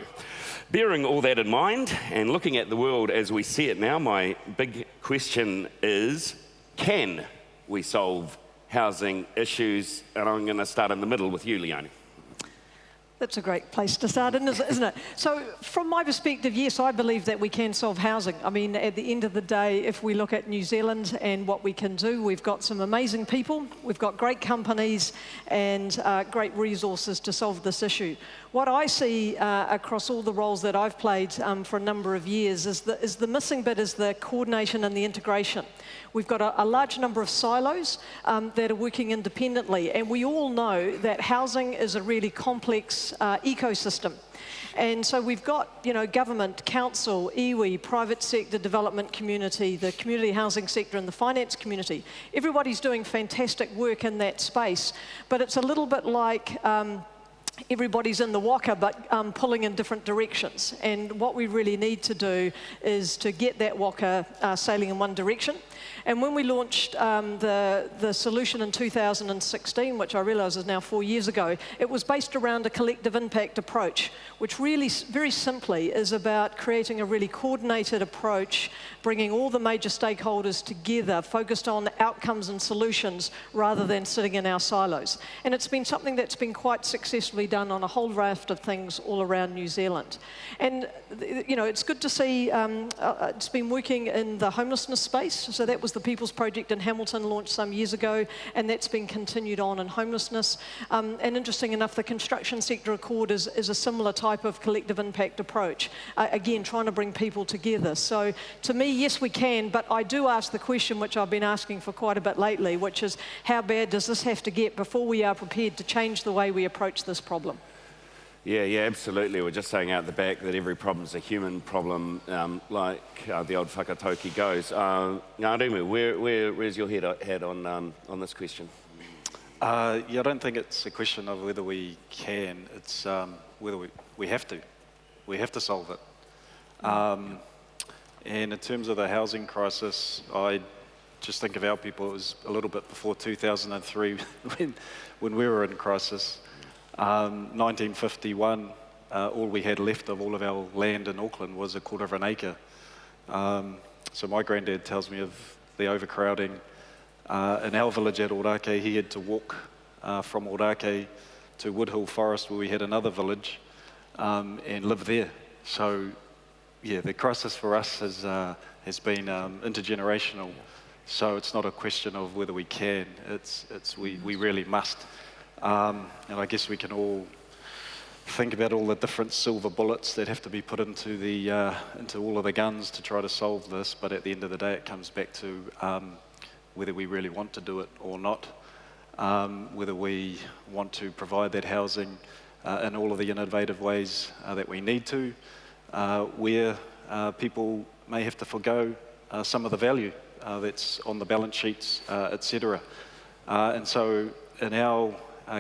[SPEAKER 6] bearing all that in mind and looking at the world as we see it now, my big question is, can we solve housing issues? And I'm going to start in the middle with you, Leonie.
[SPEAKER 8] That's a great place to start, isn't it? So from my perspective, yes, I believe that we can solve housing. I mean, at the end of the day, if we look at New Zealand and what we can do, we've got some amazing people, we've got great companies and great resources to solve this issue. What I see across all the roles that I've played for a number of years is the missing bit is the coordination and the integration. We've got a large number of silos that are working independently, and we all know that housing is a really complex ecosystem. And so we've got, you know, government, council, iwi, private sector development community, the community housing sector and the finance community. Everybody's doing fantastic work in that space, but it's a little bit like everybody's in the waka, but pulling in different directions. And what we really need to do is to get that waka sailing in one direction. And when we launched the solution in 2016, which I realise is now 4 years ago, it was based around a collective impact approach, which really, very simply, is about creating a really coordinated approach, bringing all the major stakeholders together, focused on outcomes and solutions, rather than sitting in our silos. And it's been something that's been quite successfully done on a whole raft of things all around New Zealand. And, you know, it's good to see it's been working in the homelessness space. So that was the People's Project in Hamilton, launched some years ago, and that's been continued on in homelessness. And interesting enough, the construction sector accord is a similar type of collective impact approach. Again, trying to bring people together. So to me, yes, we can, but I do ask the question, which I've been asking for quite a bit lately, which is how bad does this have to get before we are prepared to change the way we approach this problem?
[SPEAKER 6] Yeah, absolutely. We're just saying out the back that every problem's a human problem, like the old whakatauki goes. Ngarimu, where's your head on this question?
[SPEAKER 7] I don't think it's a question of whether we can, it's whether we have to. We have to solve it. And in terms of the housing crisis, I just think of our people, it was a little bit before 2003 when we were in crisis. 1951, all we had left of all of our land in Auckland was 1/4 acre. So my granddad tells me of the overcrowding. In our village at Ōrākei, he had to walk from Ōrākei to Woodhill Forest, where we had another village, and live there. So, yeah, the crisis for us has been intergenerational. So it's not a question of whether we can, we really must. And I guess we can all think about all the different silver bullets that have to be put into all of the guns to try to solve this, but at the end of the day it comes back to whether we really want to do it or not, whether we want to provide that housing in all of the innovative ways that we need to, where people may have to forgo some of the value that's on the balance sheets, etc. And so in our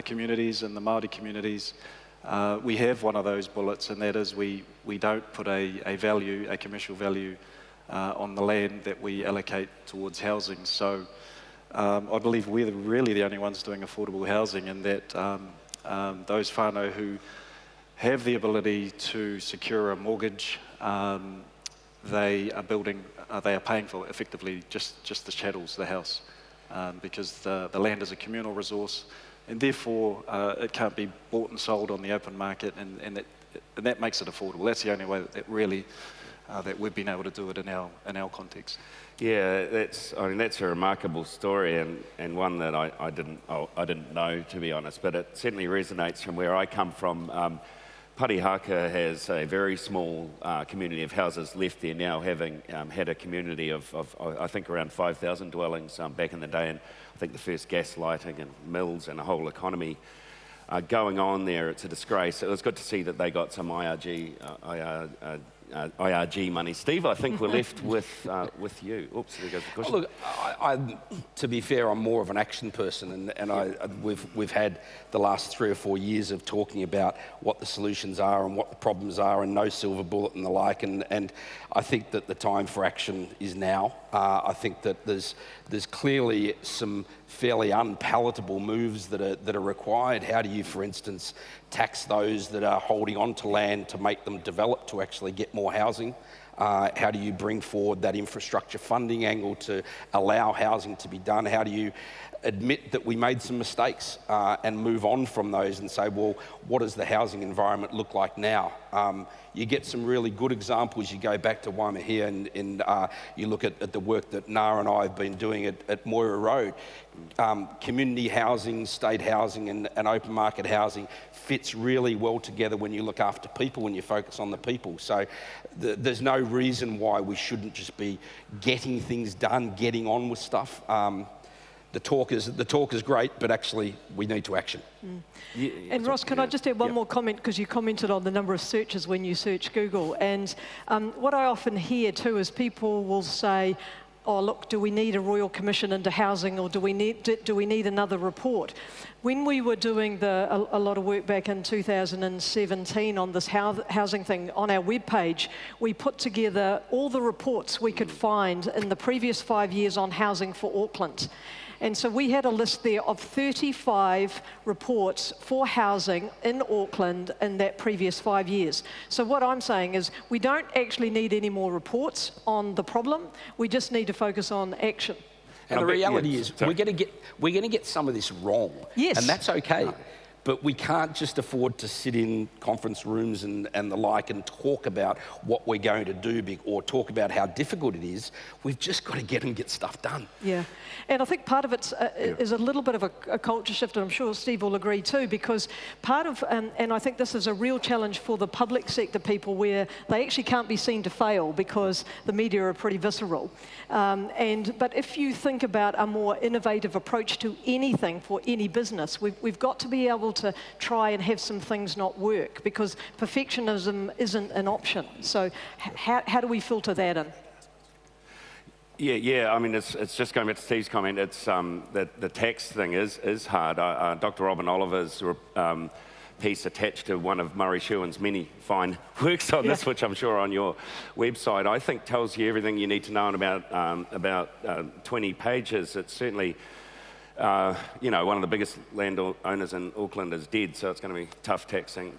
[SPEAKER 7] communities and the Māori communities, we have one of those bullets, and that is we don't put a commercial value on the land that we allocate towards housing. So I believe we're really the only ones doing affordable housing, and that those whānau who have the ability to secure a mortgage, they are paying for effectively just the chattels, the house, because the land is a communal resource, and therefore it can't be bought and sold on the open market, and that makes it affordable. That's the only way that really that we've been able to do it in our context.
[SPEAKER 6] Yeah, that's a remarkable story, and one that I didn't know, to be honest, but it certainly resonates from where I come from. Parihaka has a very small community of houses left there now, having had a community of I think around 5,000 dwellings back in the day, and I think the first gas lighting and mills and a whole economy going on there. It's a disgrace. It was good to see that they got some IRG money. Steve, I think we're left with you. Oops, there goes the question.
[SPEAKER 9] Look, to be fair, I'm more of an action person, and we've had the last 3 or 4 years of talking about what the solutions are and what the problems are, and no silver bullet and the like. And I think that the time for action is now. I think that there's clearly some fairly unpalatable moves that are required. How do you, for instance, tax those that are holding on to land to make them develop to actually get more housing? How do you bring forward that infrastructure funding angle to allow housing to be done? How do you admit that we made some mistakes and move on from those and say, well, what does the housing environment look like now? You get some really good examples. You go back to Waimea and you look at the work that Nara and I have been doing at Moira Road. Community housing, state housing and open market housing fits really well together when you look after people, when you focus on the people. So there's no reason why we shouldn't just be getting things done, getting on with stuff. The talk is great, but actually we need to action.
[SPEAKER 8] Yeah, and Ross, can I just add one more comment, because you commented on the number of searches when you search Google, and what I often hear too is people will say, oh look, do we need a Royal Commission into housing, or do we need another report? When we were doing a lot of work back in 2017 on this housing thing on our webpage, we put together all the reports we could find in the previous 5 years on housing for Auckland. And so we had a list there of 35 reports for housing in Auckland in that previous 5 years. So what I'm saying is we don't actually need any more reports on the problem, we just need to focus on action.
[SPEAKER 9] And the reality is, we're going to get some of this wrong.
[SPEAKER 8] Yes.
[SPEAKER 9] And that's okay. No. But we can't just afford to sit in conference rooms and the like and talk about what we're going to do or talk about how difficult it is. We've just got to get stuff done.
[SPEAKER 8] Yeah. And I think part of it is a little bit of a culture shift, and I'm sure Steve will agree too, because part of, and I think this is a real challenge for the public sector people, where they actually can't be seen to fail because the media are pretty visceral. But if you think about a more innovative approach to anything for any business, we've got to be able to try and have some things not work, because perfectionism isn't an option. So how do we filter that in?
[SPEAKER 6] Yeah. I mean, it's just going back to Steve's comment. It's the tax thing is hard. Dr. Robin Oliver's piece attached to one of Murray Sherwin's many fine works on this, which I'm sure are on your website, I think tells you everything you need to know in about 20 pages. It's certainly, one of the biggest landowners in Auckland is dead, so it's going to be tough taxing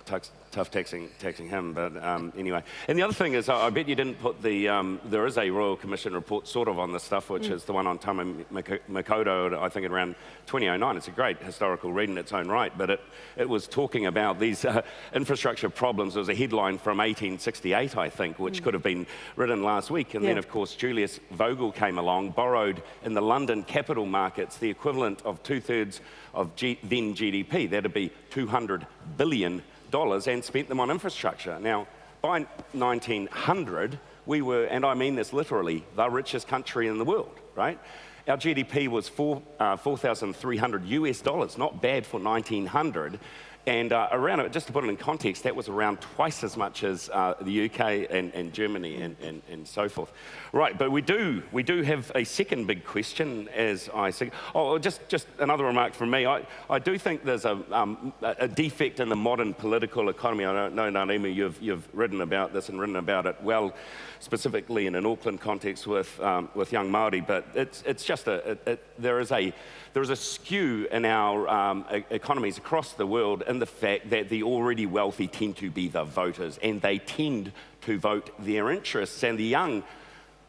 [SPEAKER 6] him. But anyway, and the other thing is, I bet you didn't put there is a Royal Commission report sort of on this stuff, which is the one on Tama Makoto, I think around 2009. It's a great historical read in its own right, but it was talking about these infrastructure problems. There was a headline from 1868, I think, which could have been written last week. And then, of course, Julius Vogel came along, borrowed in the London capital markets the equivalent of 2/3 of then GDP. That'd be $200 billion, and spent them on infrastructure. Now, by 1900, we were, and I mean this literally, the richest country in the world, right? Our GDP was $4,300 US, not bad for 1900. And around, just to put it in context, that was around twice as much as the UK and Germany and so forth. Right, but we do have a second big question, as I say. Oh, just another remark from me. I do think there's a defect in the modern political economy. I don't know, Ngarimu, you've written about this and written about it well, specifically in an Auckland context with young Māori, but it's just there is a skew in our economies across the world in the fact that the already wealthy tend to be the voters, and they tend to vote their interests, and the young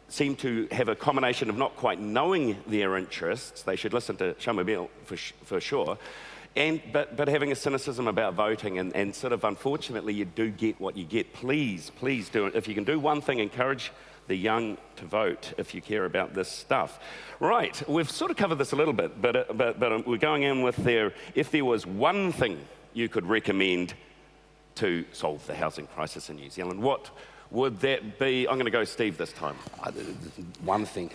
[SPEAKER 6] seem to have a combination of not quite knowing their interests. They should listen to Shamubeel for sure, but having a cynicism about voting, and sort of unfortunately you do get what you get. Please do it. If you can do one thing, encourage the young to vote if you care about this stuff. Right, we've sort of covered this a little bit, but we're going in with if there was one thing you could recommend to solve the housing crisis in New Zealand, what would that be? I'm going to go Steve this time.
[SPEAKER 9] One thing.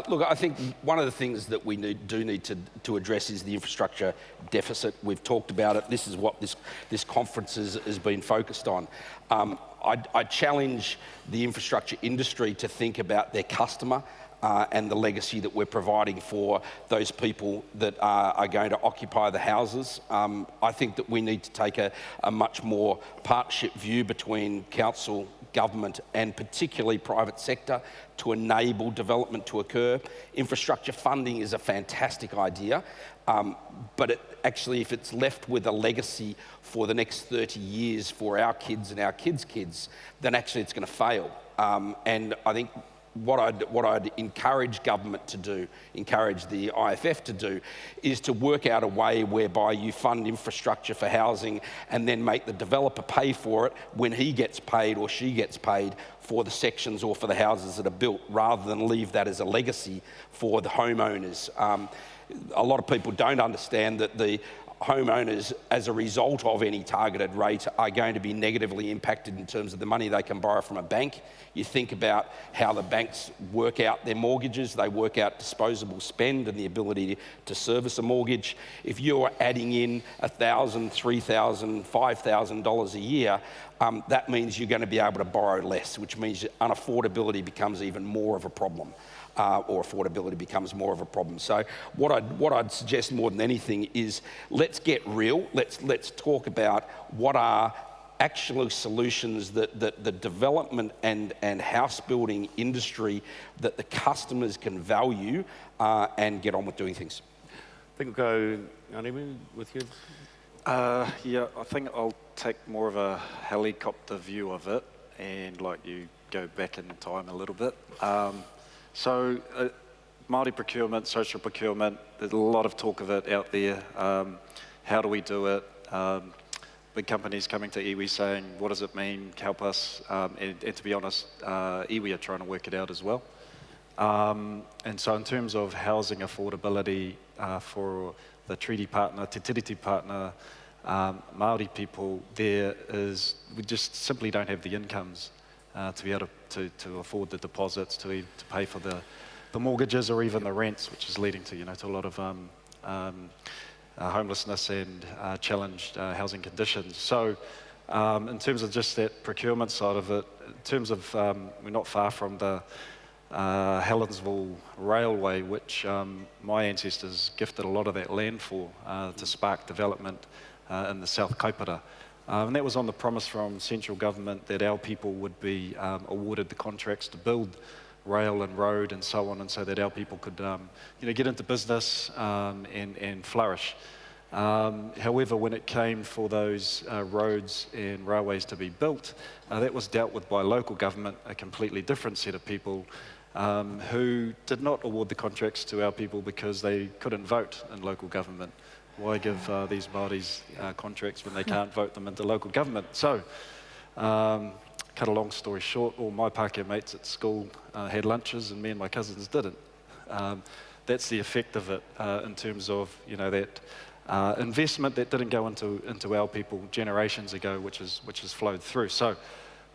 [SPEAKER 9] Look, I think one of the things that we do need to address is the infrastructure deficit. We've talked about it. This is what this conference has been focused on. I challenge the infrastructure industry to think about their customer and the legacy that we're providing for those people that are going to occupy the houses. I think that we need to take a much more partnership view between council, government, and particularly private sector to enable development to occur. Infrastructure funding is a fantastic idea, but actually, if it's left with a legacy for the next 30 years for our kids and our kids' kids, then actually it's going to fail. And I think what I'd encourage government to do, encourage the IFF to do, is to work out a way whereby you fund infrastructure for housing and then make the developer pay for it when he gets paid or she gets paid for the sections or for the houses that are built, rather than leave that as a legacy for the homeowners. A lot of people don't understand that the homeowners, as a result of any targeted rate, are going to be negatively impacted in terms of the money they can borrow from a bank. You think about how the banks work out their mortgages, they work out disposable spend and the ability to service a mortgage. If you're adding in $1,000, $3,000, $5,000 a year, that means you're going to be able to borrow less, which means unaffordability becomes even more of a problem. or affordability becomes more of a problem. So what I'd suggest more than anything is let's get real. Let's talk about what are actual solutions that the development and house building industry that the customers can value and get on with doing things.
[SPEAKER 6] I think we'll go, Ngarimu, with you.
[SPEAKER 7] Yeah, I think I'll take more of a helicopter view of it and like you go back in time a little bit. So Māori procurement, social procurement, there's a lot of talk of it out there. How do we do it? Big companies coming to iwi saying, what does it mean, help us? And to be honest, iwi are trying to work it out as well. And so in terms of housing affordability for the treaty partner, te tiriti partner, Māori people, we just simply don't have the incomes to be able to afford the deposits, to pay for the mortgages or even the rents, which is leading to, to a lot of homelessness and challenged housing conditions. So in terms of just that procurement side of it, in terms of, we're not far from the Helensville Railway, which my ancestors gifted a lot of that land for to spark development in the South Kaipara. And that was on the promise from central government that our people would be awarded the contracts to build rail and road and so on, and so that our people could get into business and flourish. However, when it came for those roads and railways to be built, that was dealt with by local government, a completely different set of people who did not award the contracts to our people because they couldn't vote in local government. Why give these Māoris contracts when they can't vote them into local government? So, cut a long story short, all my Pākehā mates at school had lunches and me and my cousins didn't. That's the effect of it in terms of, that investment that didn't go into our people generations ago, which has flowed through. So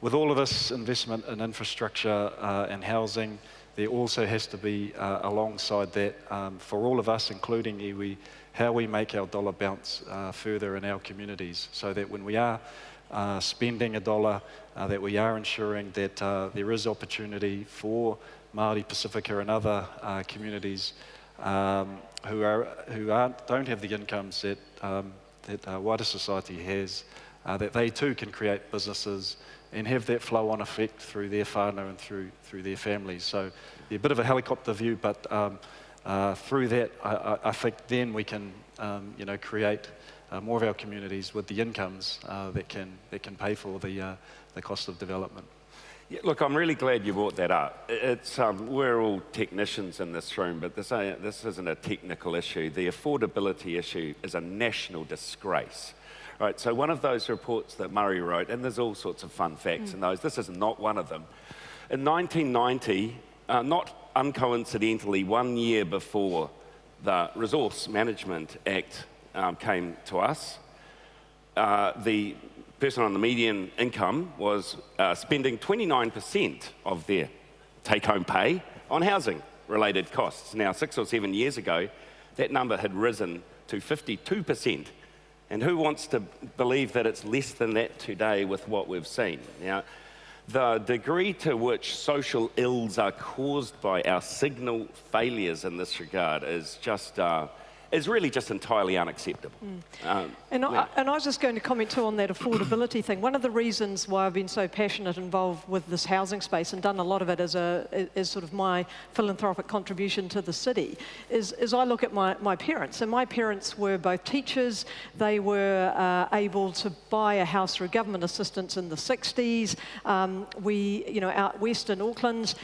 [SPEAKER 7] with all of this investment in infrastructure and housing, there also has to be alongside that for all of us, including iwi, how we make our dollar bounce further in our communities, so that when we are spending a dollar, that we are ensuring that there is opportunity for Māori, Pacifica and other communities who don't have the incomes that wider society has, that they too can create businesses and have that flow-on effect through their whānau and through their families. So a bit of a helicopter view, but through that, I think then we can, create more of our communities with the incomes that can pay for the cost of development.
[SPEAKER 6] Yeah, look, I'm really glad you brought that up. It's we're all technicians in this room, but this isn't a technical issue. The affordability issue is a national disgrace. Right, so one of those reports that Murray wrote, and there's all sorts of fun facts in those, this is not one of them. In 1990, not uncoincidentally, 1 year before the Resource Management Act came to us, the person on the median income was spending 29% of their take-home pay on housing-related costs. Now, 6 or 7 years ago, that number had risen to 52%. And who wants to believe that it's less than that today with what we've seen? Now, the degree to which social ills are caused by our signal failures in this regard is just is really just entirely unacceptable.
[SPEAKER 8] And I was just going to comment too on that affordability thing. One of the reasons why I've been so passionate involved with this housing space and done a lot of it as sort of my philanthropic contribution to the city is I look at my parents, and my parents were both teachers. They were able to buy a house through government assistance in the 60s. Out west in Auckland,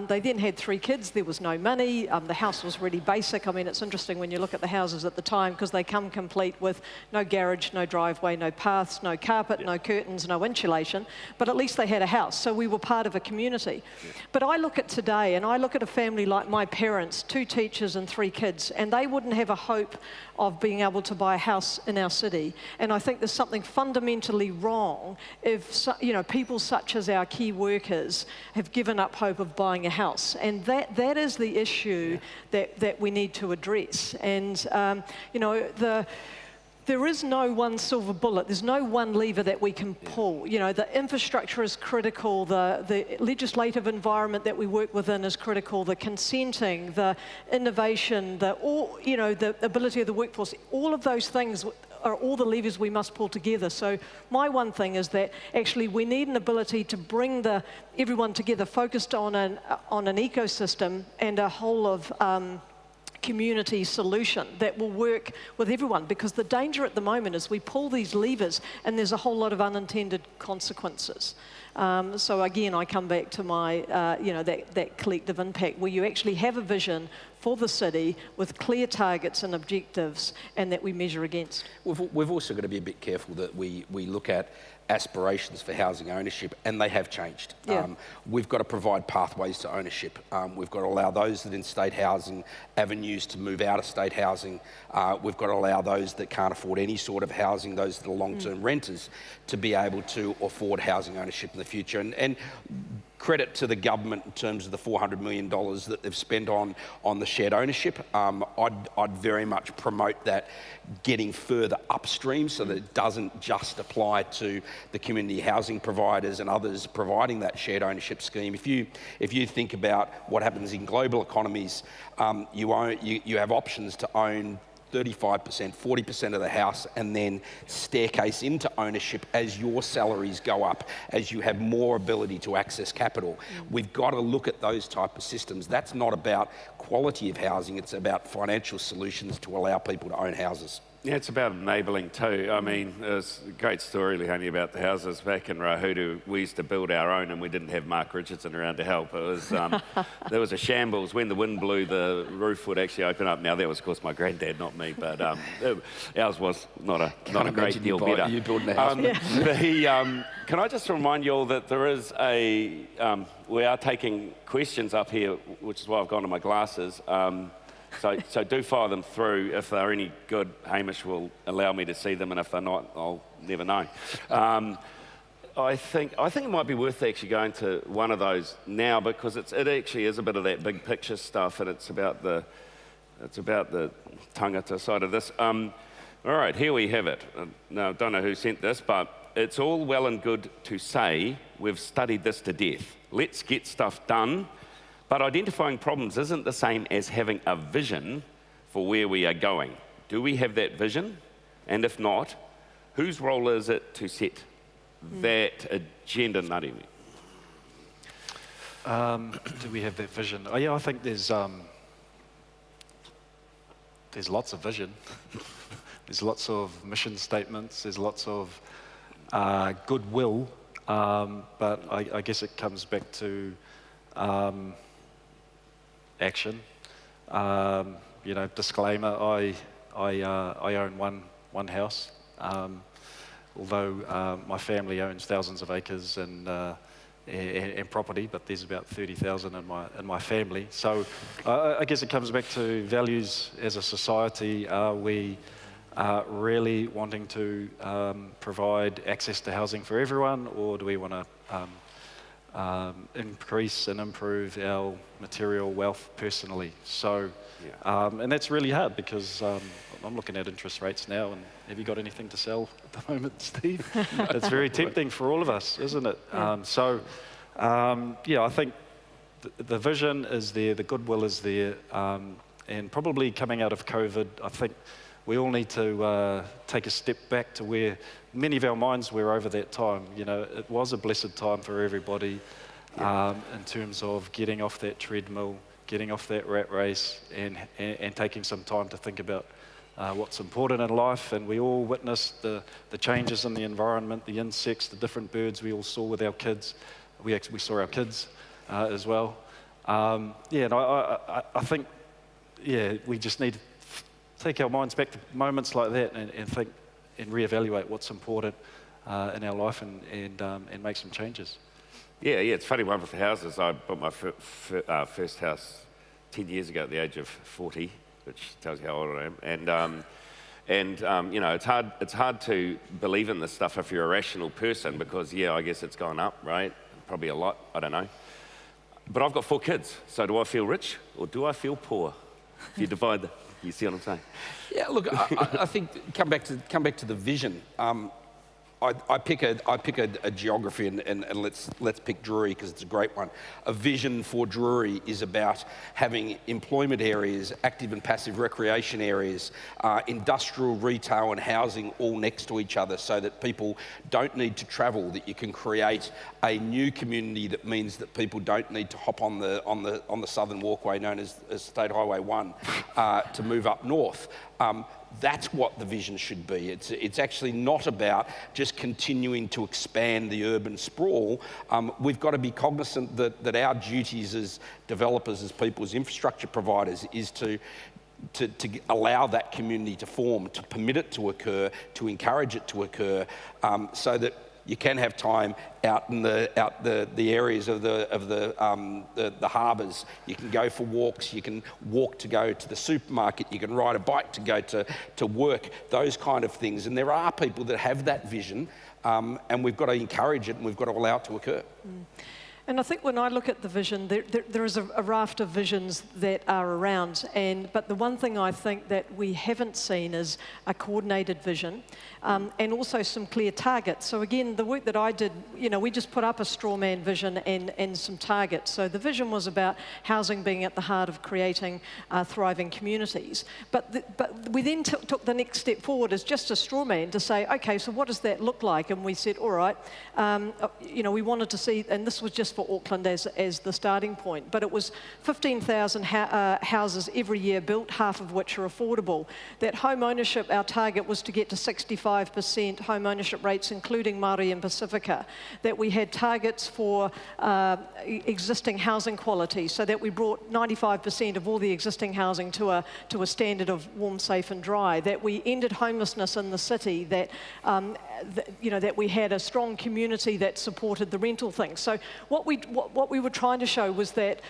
[SPEAKER 8] they then had 3 kids. There was no money. The house was really basic. I mean, it's interesting when you look at the houses at the time, because they come complete with no garage, no driveway, no paths, no carpet, no curtains, no insulation, but at least they had a house, so we were part of a community. But I look at today, and I look at a family like my parents, 2 teachers and 3 kids, and they wouldn't have a hope of being able to buy a house in our city. And I think there's something fundamentally wrong if people such as our key workers have given up hope of buying a house, and that is the issue that we need to address. And there is no one silver bullet. There's no one lever that we can pull. You know, the infrastructure is critical, the legislative environment that we work within is critical, the consenting, the innovation, the ability of the workforce, all of those things are all the levers we must pull together. So my one thing is that actually we need an ability to bring everyone together, focused on an ecosystem and a whole of community solution that will work with everyone, because the danger at the moment is we pull these levers and there's a whole lot of unintended consequences. So again, I come back to my, that collective impact, where you actually have a vision for the city with clear targets and objectives, and that we measure against.
[SPEAKER 9] We've also got to be a bit careful that we look at aspirations for housing ownership, and they have changed.
[SPEAKER 8] Yeah.
[SPEAKER 9] We've got to provide pathways to ownership. We've got to allow those that in state housing avenues to move out of state housing. We've got to allow those that can't afford any sort of housing, those that are long-term renters, to be able to afford housing ownership in the future. And credit to the government in terms of the $400 million that they've spent on the shared ownership. I'd very much promote that getting further upstream so that it doesn't just apply to the community housing providers and others providing that shared ownership scheme. If you think about what happens in global economies, you have options to own 35%, 40% of the house, and then staircase into ownership as your salaries go up, as you have more ability to access capital. We've got to look at those type of systems. That's not about quality of housing, it's about financial solutions to allow people to own houses.
[SPEAKER 10] Yeah, it's about enabling too. I mean, there's a great story, Leonie, about the houses back in Whātua. We used to build our own and we didn't have Mark Richardson around to help. It was, there was a shambles. When the wind blew, the roof would actually open up. Now, that was, of course, my granddad, not me, but ours was not a great deal better.
[SPEAKER 9] You building a house.
[SPEAKER 10] Can I just remind you all that there is we are taking questions up here, which is why I've gone to my glasses. So do fire them through. If they're any good, Hamish will allow me to see them, and if they're not, I'll never know. I think it might be worth actually going to one of those now, because it actually is a bit of that big picture stuff, and it's about the tangata side of this. All right, here we have it. Now, I don't know who sent this, but it's all well and good to say we've studied this to death. Let's get stuff done. But identifying problems isn't the same as having a vision for where we are going. Do we have that vision? And if not, whose role is it to set that agenda, Ngarimu?
[SPEAKER 7] Do we have that vision? Oh, yeah, I think there's lots of vision. There's lots of mission statements. There's lots of goodwill. But I guess it comes back to action. Disclaimer, I own one house, although my family owns thousands of acres and property, but there's about 30,000 in my family. So I guess it comes back to values as a society. Are we really wanting to provide access to housing for everyone, or do we want to increase and improve our material wealth personally? So, and that's really hard, because I'm looking at interest rates now, and have you got anything to sell at the moment, Steve? It's very tempting for all of us, isn't it? I think the vision is there, the goodwill is there, and probably coming out of COVID, I think we all need to take a step back to where many of our minds were over that time. It was a blessed time for everybody in terms of getting off that treadmill, getting off that rat race, and taking some time to think about what's important in life. And we all witnessed the changes in the environment, the insects, the different birds we all saw with our kids. We saw our kids as well. And I think, we just need to take our minds back to moments like that and think and reevaluate what's important in our life and make some changes.
[SPEAKER 10] Yeah, it's funny, one with the houses. I bought my first house 10 years ago at the age of 40, which tells you how old I am. It's hard to believe in this stuff if you're a rational person, because, I guess it's gone up, right? Probably a lot, I don't know. But I've got 4 kids, so do I feel rich or do I feel poor? If you divide You see what I'm saying?
[SPEAKER 9] Yeah, look, I think come back to the vision. I pick a geography and let's pick Drury because it's a great one. A vision for Drury is about having employment areas, active and passive recreation areas, industrial, retail and housing all next to each other so that people don't need to travel, that you can create a new community that means that people don't need to hop on the southern walkway known as State Highway 1 to move up north. That's what the vision should be. It's actually not about just continuing to expand the urban sprawl. We've got to be cognizant that our duties as developers, as people, as infrastructure providers, is to allow that community to form, to permit it to occur, to encourage it to occur, so that you can have time out in the areas of the harbours. You can go for walks. You can walk to go to the supermarket. You can ride a bike to go to work. Those kind of things. And there are people that have that vision, and we've got to encourage it and we've got to allow it to occur.
[SPEAKER 8] And I think when I look at the vision, there is a raft of visions that are around. But the one thing I think that we haven't seen is a coordinated vision and also some clear targets. So again, the work that I did, we just put up a straw man vision and some targets. So the vision was about housing being at the heart of creating thriving communities. But we then took the next step forward as just a straw man to say, okay, so what does that look like? And we said, all right, we wanted to see, and this was just for Auckland as the starting point, but it was 15,000 houses every year built, half of which are affordable. That home ownership, our target was to get to 65% home ownership rates, including Māori and Pacifica. That we had targets for existing housing quality, so that we brought 95% of all the existing housing to a standard of warm, safe and dry. That we ended homelessness in the city. That that we had a strong community that supported the rental thing. So what we were trying to show was that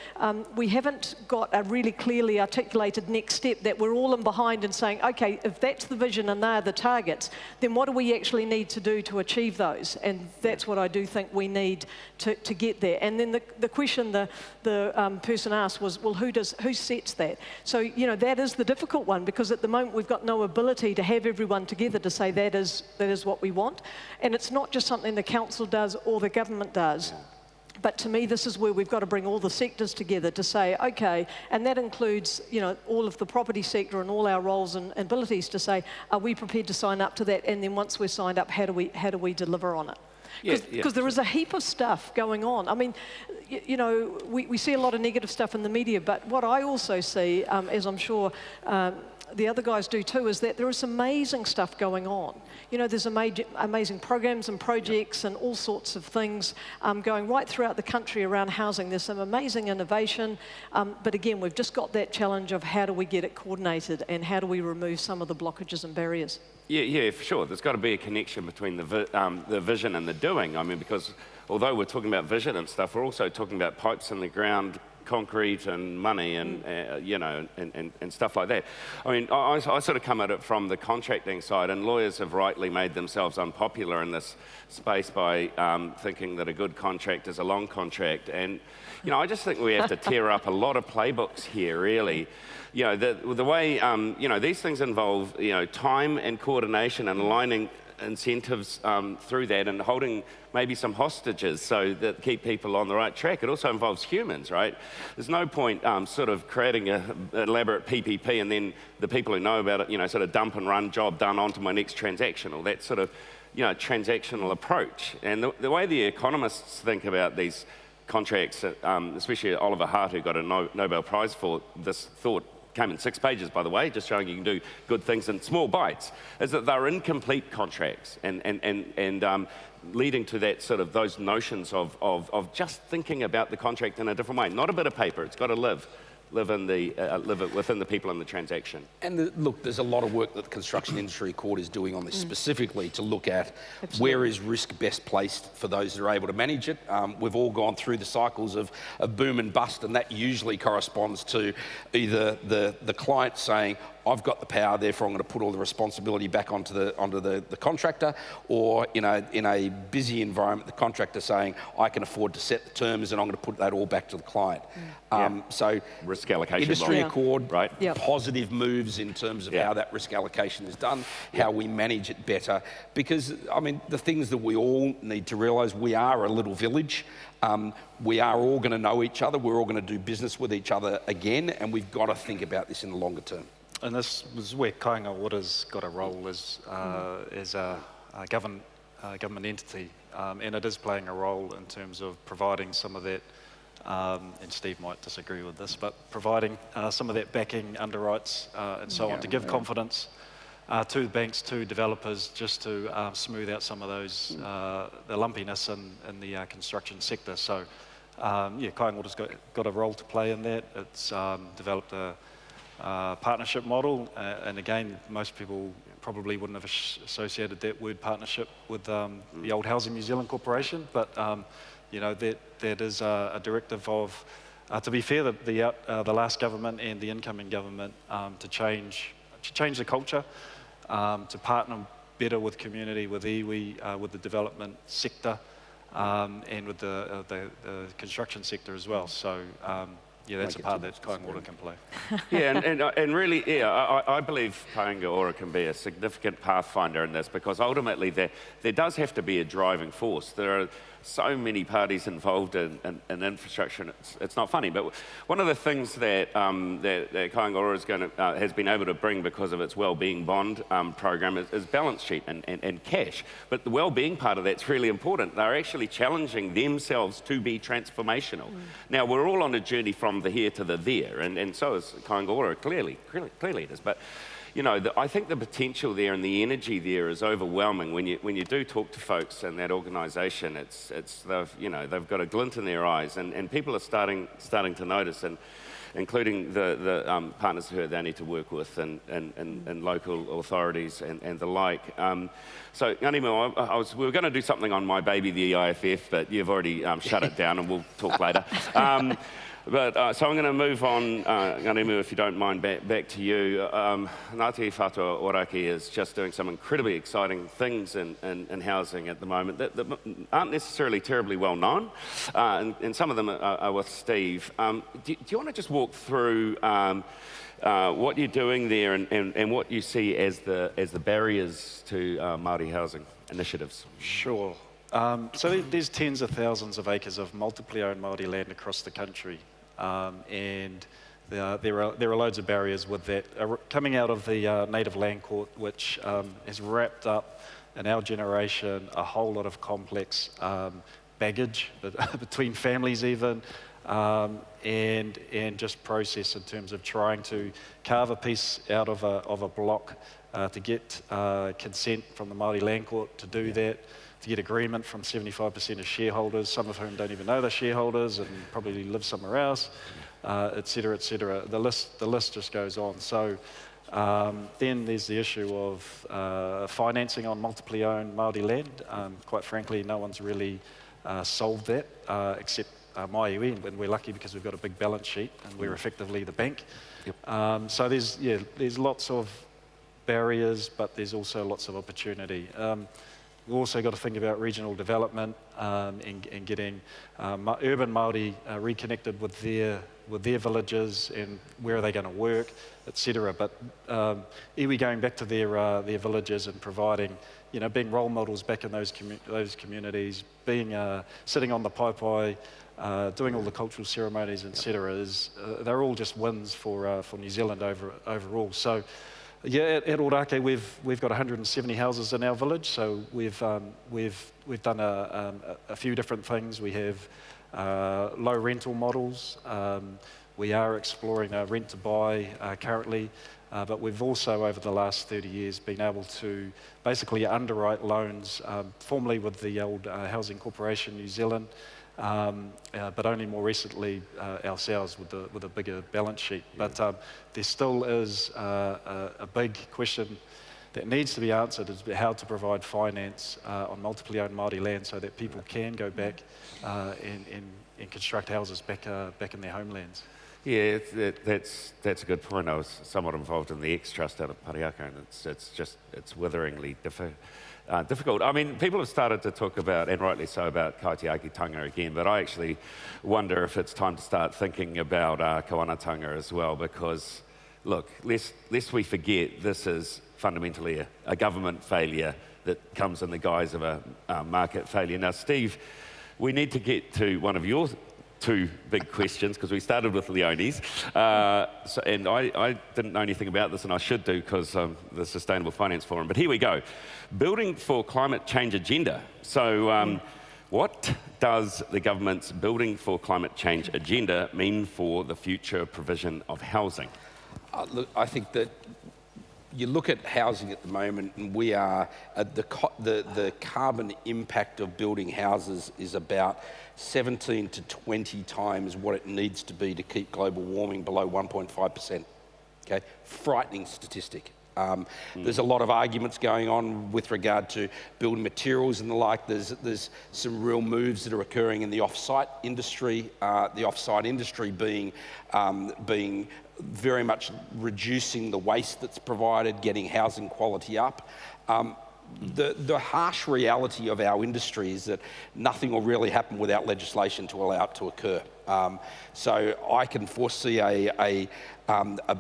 [SPEAKER 8] we haven't got a really clearly articulated next step that we're all in behind and saying, okay, if that's the vision and they're the targets, then what do we actually need to do to achieve those? And that's what I do think we need to get there. And then the question the person asked was, well, who sets that? So, that is the difficult one, because at the moment we've got no ability to have everyone together to say that is what we want. And it's not just something the council does or the government does. But to me, this is where we've got to bring all the sectors together to say, okay, and that includes, all of the property sector and all our roles and abilities to say, are we prepared to sign up to that? And then once we're signed up, how do we deliver on it? Because there is a heap of stuff going on. I mean, we see a lot of negative stuff in the media, but what I also see, as I'm sure the other guys do too, is that there is amazing stuff going on. There's amazing programs and projects and all sorts of things going right throughout the country around housing. There's some amazing innovation, but again, we've just got that challenge of how do we get it coordinated and how do we remove some of the blockages and barriers.
[SPEAKER 10] Yeah, for sure. There's got to be a connection between the vision and the doing. I mean, because although we're talking about vision and stuff, we're also talking about pipes in the ground, concrete and money and and stuff like that. I mean, I sort of come at it from the contracting side, and lawyers have rightly made themselves unpopular in this space by thinking that a good contract is a long contract. And I just think we have to tear up a lot of playbooks here, really. The way these things involve time and coordination and aligning incentives through that and holding maybe some hostages so that keep people on the right track. It also involves humans, right? There's no point sort of creating an elaborate PPP and then the people who know about it, sort of dump and run, job done, on to my next transaction, or that sort of, transactional approach. And the way the economists think about these contracts, especially Oliver Hart, who got a Nobel Prize for this thought, came in 6 pages, by the way, just showing you can do good things in small bites, is that they're incomplete contracts and leading to that sort of those notions of just thinking about the contract in a different way. Not a bit of paper, it's got to live within the people in the transaction.
[SPEAKER 9] And look, there's a lot of work that the Construction Industry Court is doing on this specifically to look at where is risk best placed for those that are able to manage it. We've all gone through the cycles of boom and bust, and that usually corresponds to either the client saying, I've got the power, therefore I'm going to put all the responsibility back onto the contractor, or in a busy environment, the contractor saying, I can afford to set the terms and I'm going to put that all back to the client. So
[SPEAKER 10] risk allocation
[SPEAKER 9] industry
[SPEAKER 10] model.
[SPEAKER 9] accord,
[SPEAKER 10] right?
[SPEAKER 9] Positive moves in terms of how that risk allocation is done, how we manage it better. Because, I mean, the things that we all need to realise, we are a little village. We are all going to know each other. We're all going to do business with each other again, and we've got to think about this in the longer term.
[SPEAKER 7] And this was where Kāinga Ōra's got a role as a government entity, and it is playing a role in terms of providing some of that, and Steve might disagree with this, but providing some of that backing, underwrites, and so on, to give confidence to the banks, to developers, just to smooth out some of those, the lumpiness in the construction sector. So, Kāinga Ōra's got a role to play in that. It's developed a partnership model, and again, most people probably wouldn't have associated that word partnership with the old Housing New Zealand Corporation, but you know, that is a directive of, to be fair, the last government and the incoming government to change the culture, to partner better with community, with iwi, with the development sector, and with the construction sector as well. So. That's a part that Kāinga Ōra can play.
[SPEAKER 10] and really, I believe Kāinga Ōra can be a significant pathfinder in this, because ultimately there does have to be a driving force. There are so many parties involved in infrastructure, and it's not funny. But one of the things that Kāinga Ōra has been able to bring because of its wellbeing bond program is balance sheet and cash. But the wellbeing part of that's really important. They're actually challenging themselves to be transformational. Now, we're all on a journey from the here to the there, and so is Kāinga Ōra, clearly it is. But you know, I think the potential there and the energy there is overwhelming. When you do talk to folks in that organisation, they've got a glint in their eyes, and people are starting to notice, and including the partners who they need to work with, and local authorities and the like. So, Ngarimu, we were going to do something on my baby, the EIFF, but you've already shut it down, and we'll talk later. So I'm going to move on, Ngarimu, if you don't mind, back to you. Ngāti Whātua Ōrākei is just doing some incredibly exciting things in housing at the moment that aren't necessarily terribly well known, and some of them are with Steve. Do you want to just walk through what you're doing there and what you see as the barriers to Māori housing initiatives?
[SPEAKER 7] Sure. So there's tens of thousands of acres of multiply owned Māori land across the country, and there are loads of barriers with that. Coming out of the Native Land Court, which has wrapped up in our generation a whole lot of complex baggage between families even, and just process in terms of trying to carve a piece out of a block to get consent from the Māori Land Court to do that, to get agreement from 75% of shareholders, some of whom don't even know they're shareholders and probably live somewhere else, et cetera, et cetera. The list just goes on. So then there's the issue of financing on multiply owned Māori land. Quite frankly, no one's really solved that except my iwi, and we're lucky because we've got a big balance sheet and we're effectively the bank. Yep. So there's lots of barriers, but there's also lots of opportunity. We've also got to think about regional development and getting urban Māori reconnected with their villages and where are they going to work, etc. But iwi going back to their villages and providing, being role models back in those communities, being sitting on the paipai, doing all the cultural ceremonies, etc. They're all just wins for New Zealand overall. So. Yeah, at Ōrākei we've got 170 houses in our village, so we've done a few different things. We have low rental models. We are exploring rent to buy currently, but we've also over the last 30 years been able to basically underwrite loans, formerly with the old Housing Corporation New Zealand, but only more recently ourselves with a bigger balance sheet. But there still is a big question that needs to be answered, is how to provide finance on multiply owned Māori land so that people can go back and construct houses back in their homelands.
[SPEAKER 10] Yeah, that's a good point. I was somewhat involved in the X-Trust out of Pariaka, and it's witheringly difficult. I mean, people have started to talk about, and rightly so, about kaitiakitanga again, but I actually wonder if it's time to start thinking about kawanatanga as well, because, look, lest we forget, this is fundamentally a government failure that comes in the guise of a market failure. Now, Steve, we need to get to one of your two big questions, because we started with Leonie's. And I didn't know anything about this, and I should do, because the Sustainable Finance Forum. But here we go. Building for climate change agenda. So what does the government's Building for Climate Change agenda mean for the future provision of housing?
[SPEAKER 9] Look, I think that you look at housing at the moment, and we are the carbon impact of building houses is about 17 to 20 times what it needs to be to keep global warming below 1.5%. Okay, frightening statistic. There's a lot of arguments going on with regard to building materials and the like. There's some real moves that are occurring in the off-site industry. The off-site industry being very much reducing the waste that's provided, getting housing quality up. The harsh reality of our industry is that nothing will really happen without legislation to allow it to occur. So I can foresee a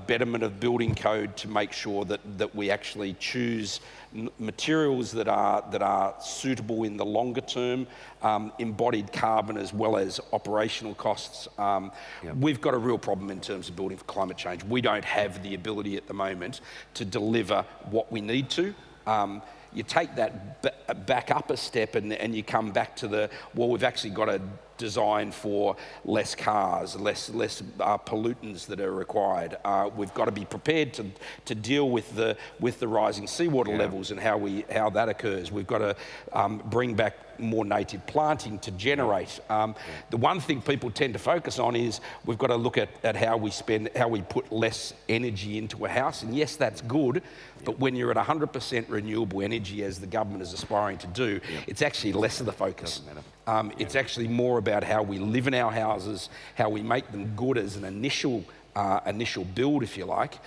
[SPEAKER 9] betterment of building code to make sure that we actually choose materials that are suitable in the longer term, embodied carbon as well as operational costs. We've got a real problem in terms of building for climate change. We don't have the ability at the moment to deliver what we need to. You take that back up a step and you come back to we've actually got to design for less cars, less pollutants that are required. We've got to be prepared to deal with the rising seawater levels and how that occurs. We've got to bring back more native planting to generate. The one thing people tend to focus on is we've got to look at how we put less energy into a house. And yes, that's good, but when you're at 100% renewable energy, as the government is aspiring to do, it's actually less of the focus. It's actually more about how we live in our houses, how we make them good as an initial build, if you like.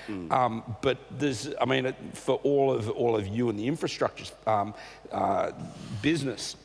[SPEAKER 9] But for all of you in the infrastructure business,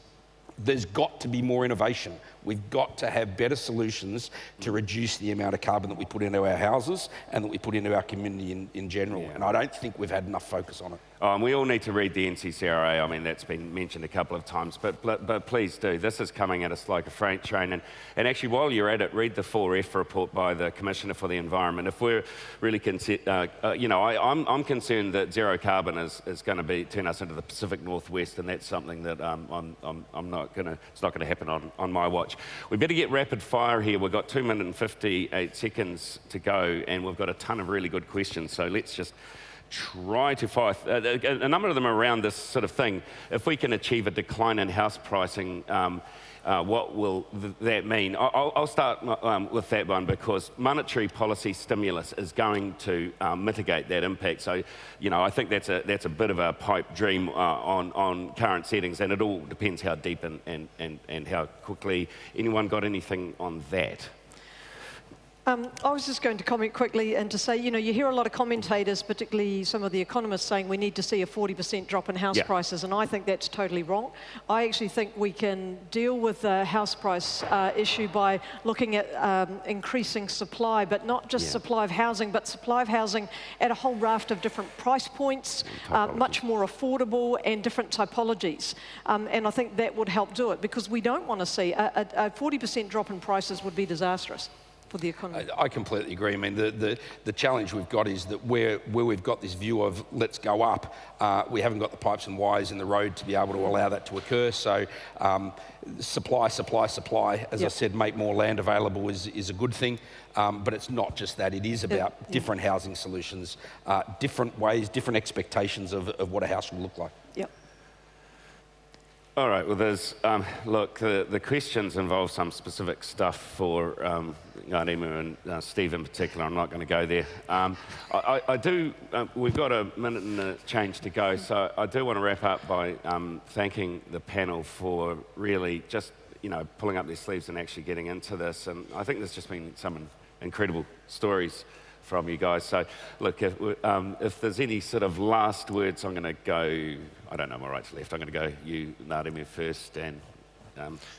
[SPEAKER 9] there's got to be more innovation. We've got to have better solutions to reduce the amount of carbon that we put into our houses and that we put into our community in general. And I don't think we've had enough focus on it.
[SPEAKER 10] And we all need to read the NCCRA. I mean, that's been mentioned a couple of times, but please do. This is coming at us like a freight train. And actually, while you're at it, read the 4F report by the Commissioner for the Environment. If we're really concerned, I'm concerned that zero carbon is going to turn us into the Pacific Northwest, and that's something that it's not going to happen on my watch. We better get rapid fire here. We've got 2 minutes and 58 seconds to go, and we've got a ton of really good questions. So let's just try to fire. A number of them are around this sort of thing. If we can achieve a decline in house pricing, what will that mean? I'll start with that one, because monetary policy stimulus is going to mitigate that impact. So, I think that's a bit of a pipe dream on current settings, and it all depends how deep and how quickly. Anyone got anything on that?
[SPEAKER 8] I was just going to comment quickly and to say, you hear a lot of commentators, particularly some of the economists, saying we need to see a 40% drop in house prices, and I think that's totally wrong. I actually think we can deal with the house price issue by looking at increasing supply, but not just supply of housing, but supply of housing at a whole raft of different price points, much more affordable and different typologies. And I think that would help do it, because we don't want to see a 40% drop in prices would be disastrous for the economy.
[SPEAKER 9] I completely agree. I mean, the challenge we've got is that where we've got this view of let's go up, we haven't got the pipes and wires in the road to be able to allow that to occur. So supply, as I said, make more land available is a good thing. But it's not just that. It is about different housing solutions, different ways, different expectations of what a house will look like.
[SPEAKER 8] Yep.
[SPEAKER 10] All right, well, there's, look, the questions involve some specific stuff for Ngarimu and Steve in particular. I'm not going to go there. We've got a minute and a change to go, so I do want to wrap up by thanking the panel for really just, pulling up their sleeves and actually getting into this. And I think there's just been some incredible stories from you guys. So look, if there's any sort of last words, I'm going to go, I don't know my right to left, I'm going to go you, Ngarimu, first, and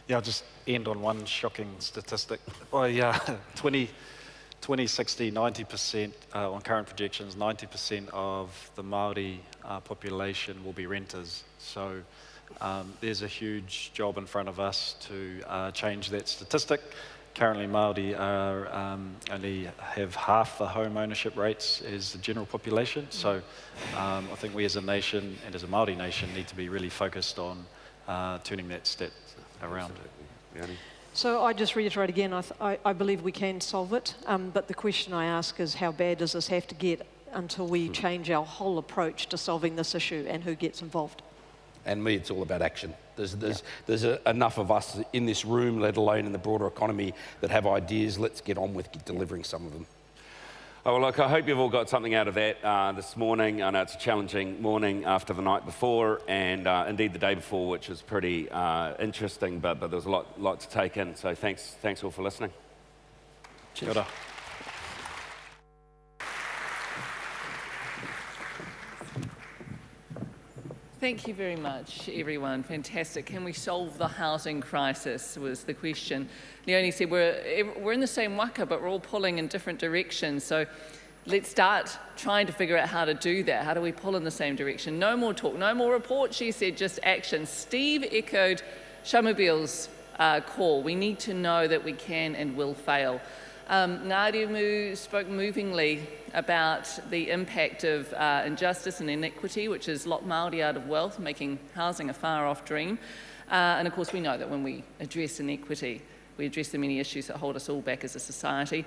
[SPEAKER 7] Yeah, I'll just end on one shocking statistic. 2060, 90%, on current projections, 90% of the Māori population will be renters. So there's a huge job in front of us to change that statistic. Currently, Māori only have half the home ownership rates as the general population. So I think we as a nation and as a Māori nation need to be really focused on turning that stat around.
[SPEAKER 10] Leonie?
[SPEAKER 8] So I just reiterate again, I believe we can solve it, but the question I ask is how bad does this have to get until we change our whole approach to solving this issue, and who gets involved?
[SPEAKER 9] And me, it's all about action. There's enough of us in this room, let alone in the broader economy, that have ideas. Let's get on with delivering some of them.
[SPEAKER 10] Oh, well, look, I hope you've all got something out of that this morning. I know it's a challenging morning after the night before, and indeed the day before, which was pretty interesting, but there was a lot to take in. So thanks all for listening.
[SPEAKER 7] Kia ora.
[SPEAKER 1] Thank you very much, everyone. Fantastic. Can we solve the housing crisis was the question. Leonie said we're in the same waka, but we're all pulling in different directions. So let's start trying to figure out how to do that. How do we pull in the same direction? No more talk, no more report, she said, just action. Steve echoed Shamubeel's call. We need to know that we can and will fail. Ngarimu spoke movingly about the impact of injustice and inequity, which has locked Māori out of wealth, making housing a far-off dream. And of course, we know that when we address inequity, we address the many issues that hold us all back as a society.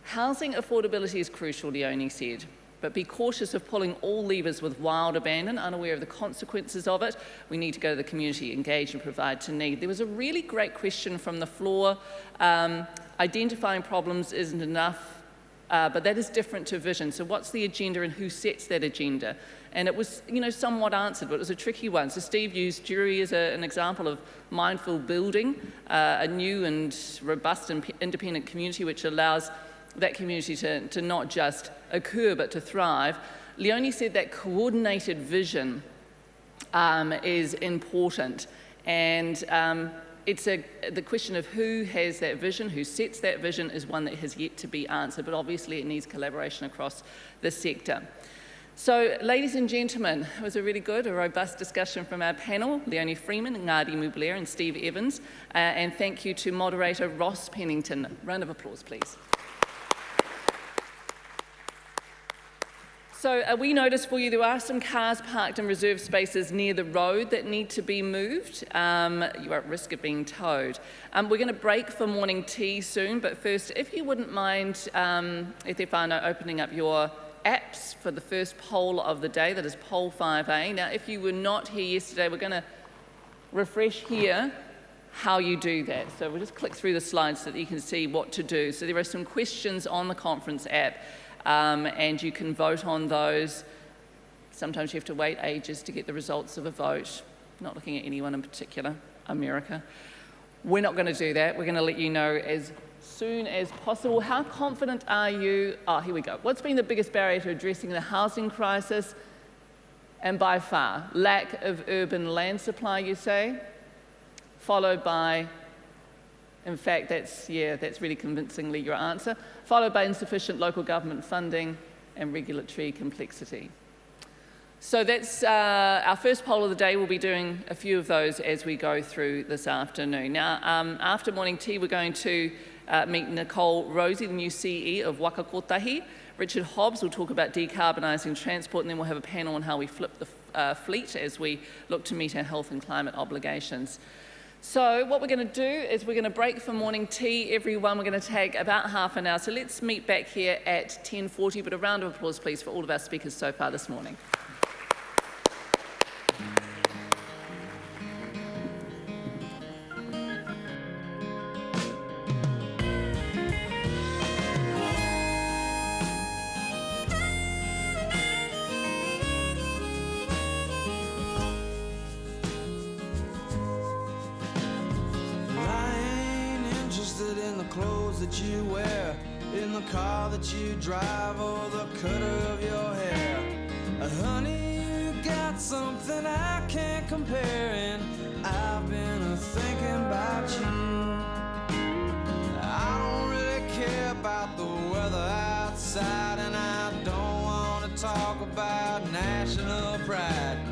[SPEAKER 1] Housing affordability is crucial, Leonie said, but be cautious of pulling all levers with wild abandon, unaware of the consequences of it. We need to go to the community, engage and provide to need. There was a really great question from the floor. Identifying problems isn't enough, but that is different to vision. So what's the agenda and who sets that agenda? And it was, somewhat answered, but it was a tricky one. So Steve used Jury as an example of mindful building, a new and robust and independent community which allows that community to not just occur but to thrive. Leonie said that coordinated vision is important, and the question of who has that vision, who sets that vision, is one that has yet to be answered, but obviously it needs collaboration across the sector. So, ladies and gentlemen, it was a really good, robust discussion from our panel, Leonie Freeman, Ngāti Blair and Steve Evans, and thank you to moderator Ross Pennington. Round of applause, please. So we noticed for you there are some cars parked in reserved spaces near the road that need to be moved. You are at risk of being towed. We're going to break for morning tea soon, but first, if you wouldn't mind, e te whānau, opening up your apps for the first poll of the day, that is poll 5A. Now, if you were not here yesterday, we're going to refresh here how you do that. So we'll just click through the slides so that you can see what to do. So there are some questions on the conference app. And you can vote on those. Sometimes you have to wait ages to get the results of a vote. Not looking at anyone in particular, America. We're not going to do that. We're going to let you know as soon as possible. How confident are you? Oh, here we go. What's been the biggest barrier to addressing the housing crisis? And by far, lack of urban land supply, you say? Followed by, in fact, that's really convincingly your answer, followed by insufficient local government funding and regulatory complexity. So that's our first poll of the day. We'll be doing a few of those as we go through this afternoon. Now, after morning tea, we're going to meet Nicole Rosie, the new CE of Waka Kotahi. Richard Hobbs will talk about decarbonising transport, and then we'll have a panel on how we flip the fleet as we look to meet our health and climate obligations. So what we're going to do is we're going to break for morning tea, everyone. We're going to take about half an hour. So let's meet back here at 10:40, but a round of applause, please, for all of our speakers so far this morning.
[SPEAKER 4] That you wear,
[SPEAKER 11] in the car that you drive or the cut of your hair. Honey, you got something I can't compare, and I've been thinking about you. I don't really care about the weather outside, and I don't want to talk about national pride.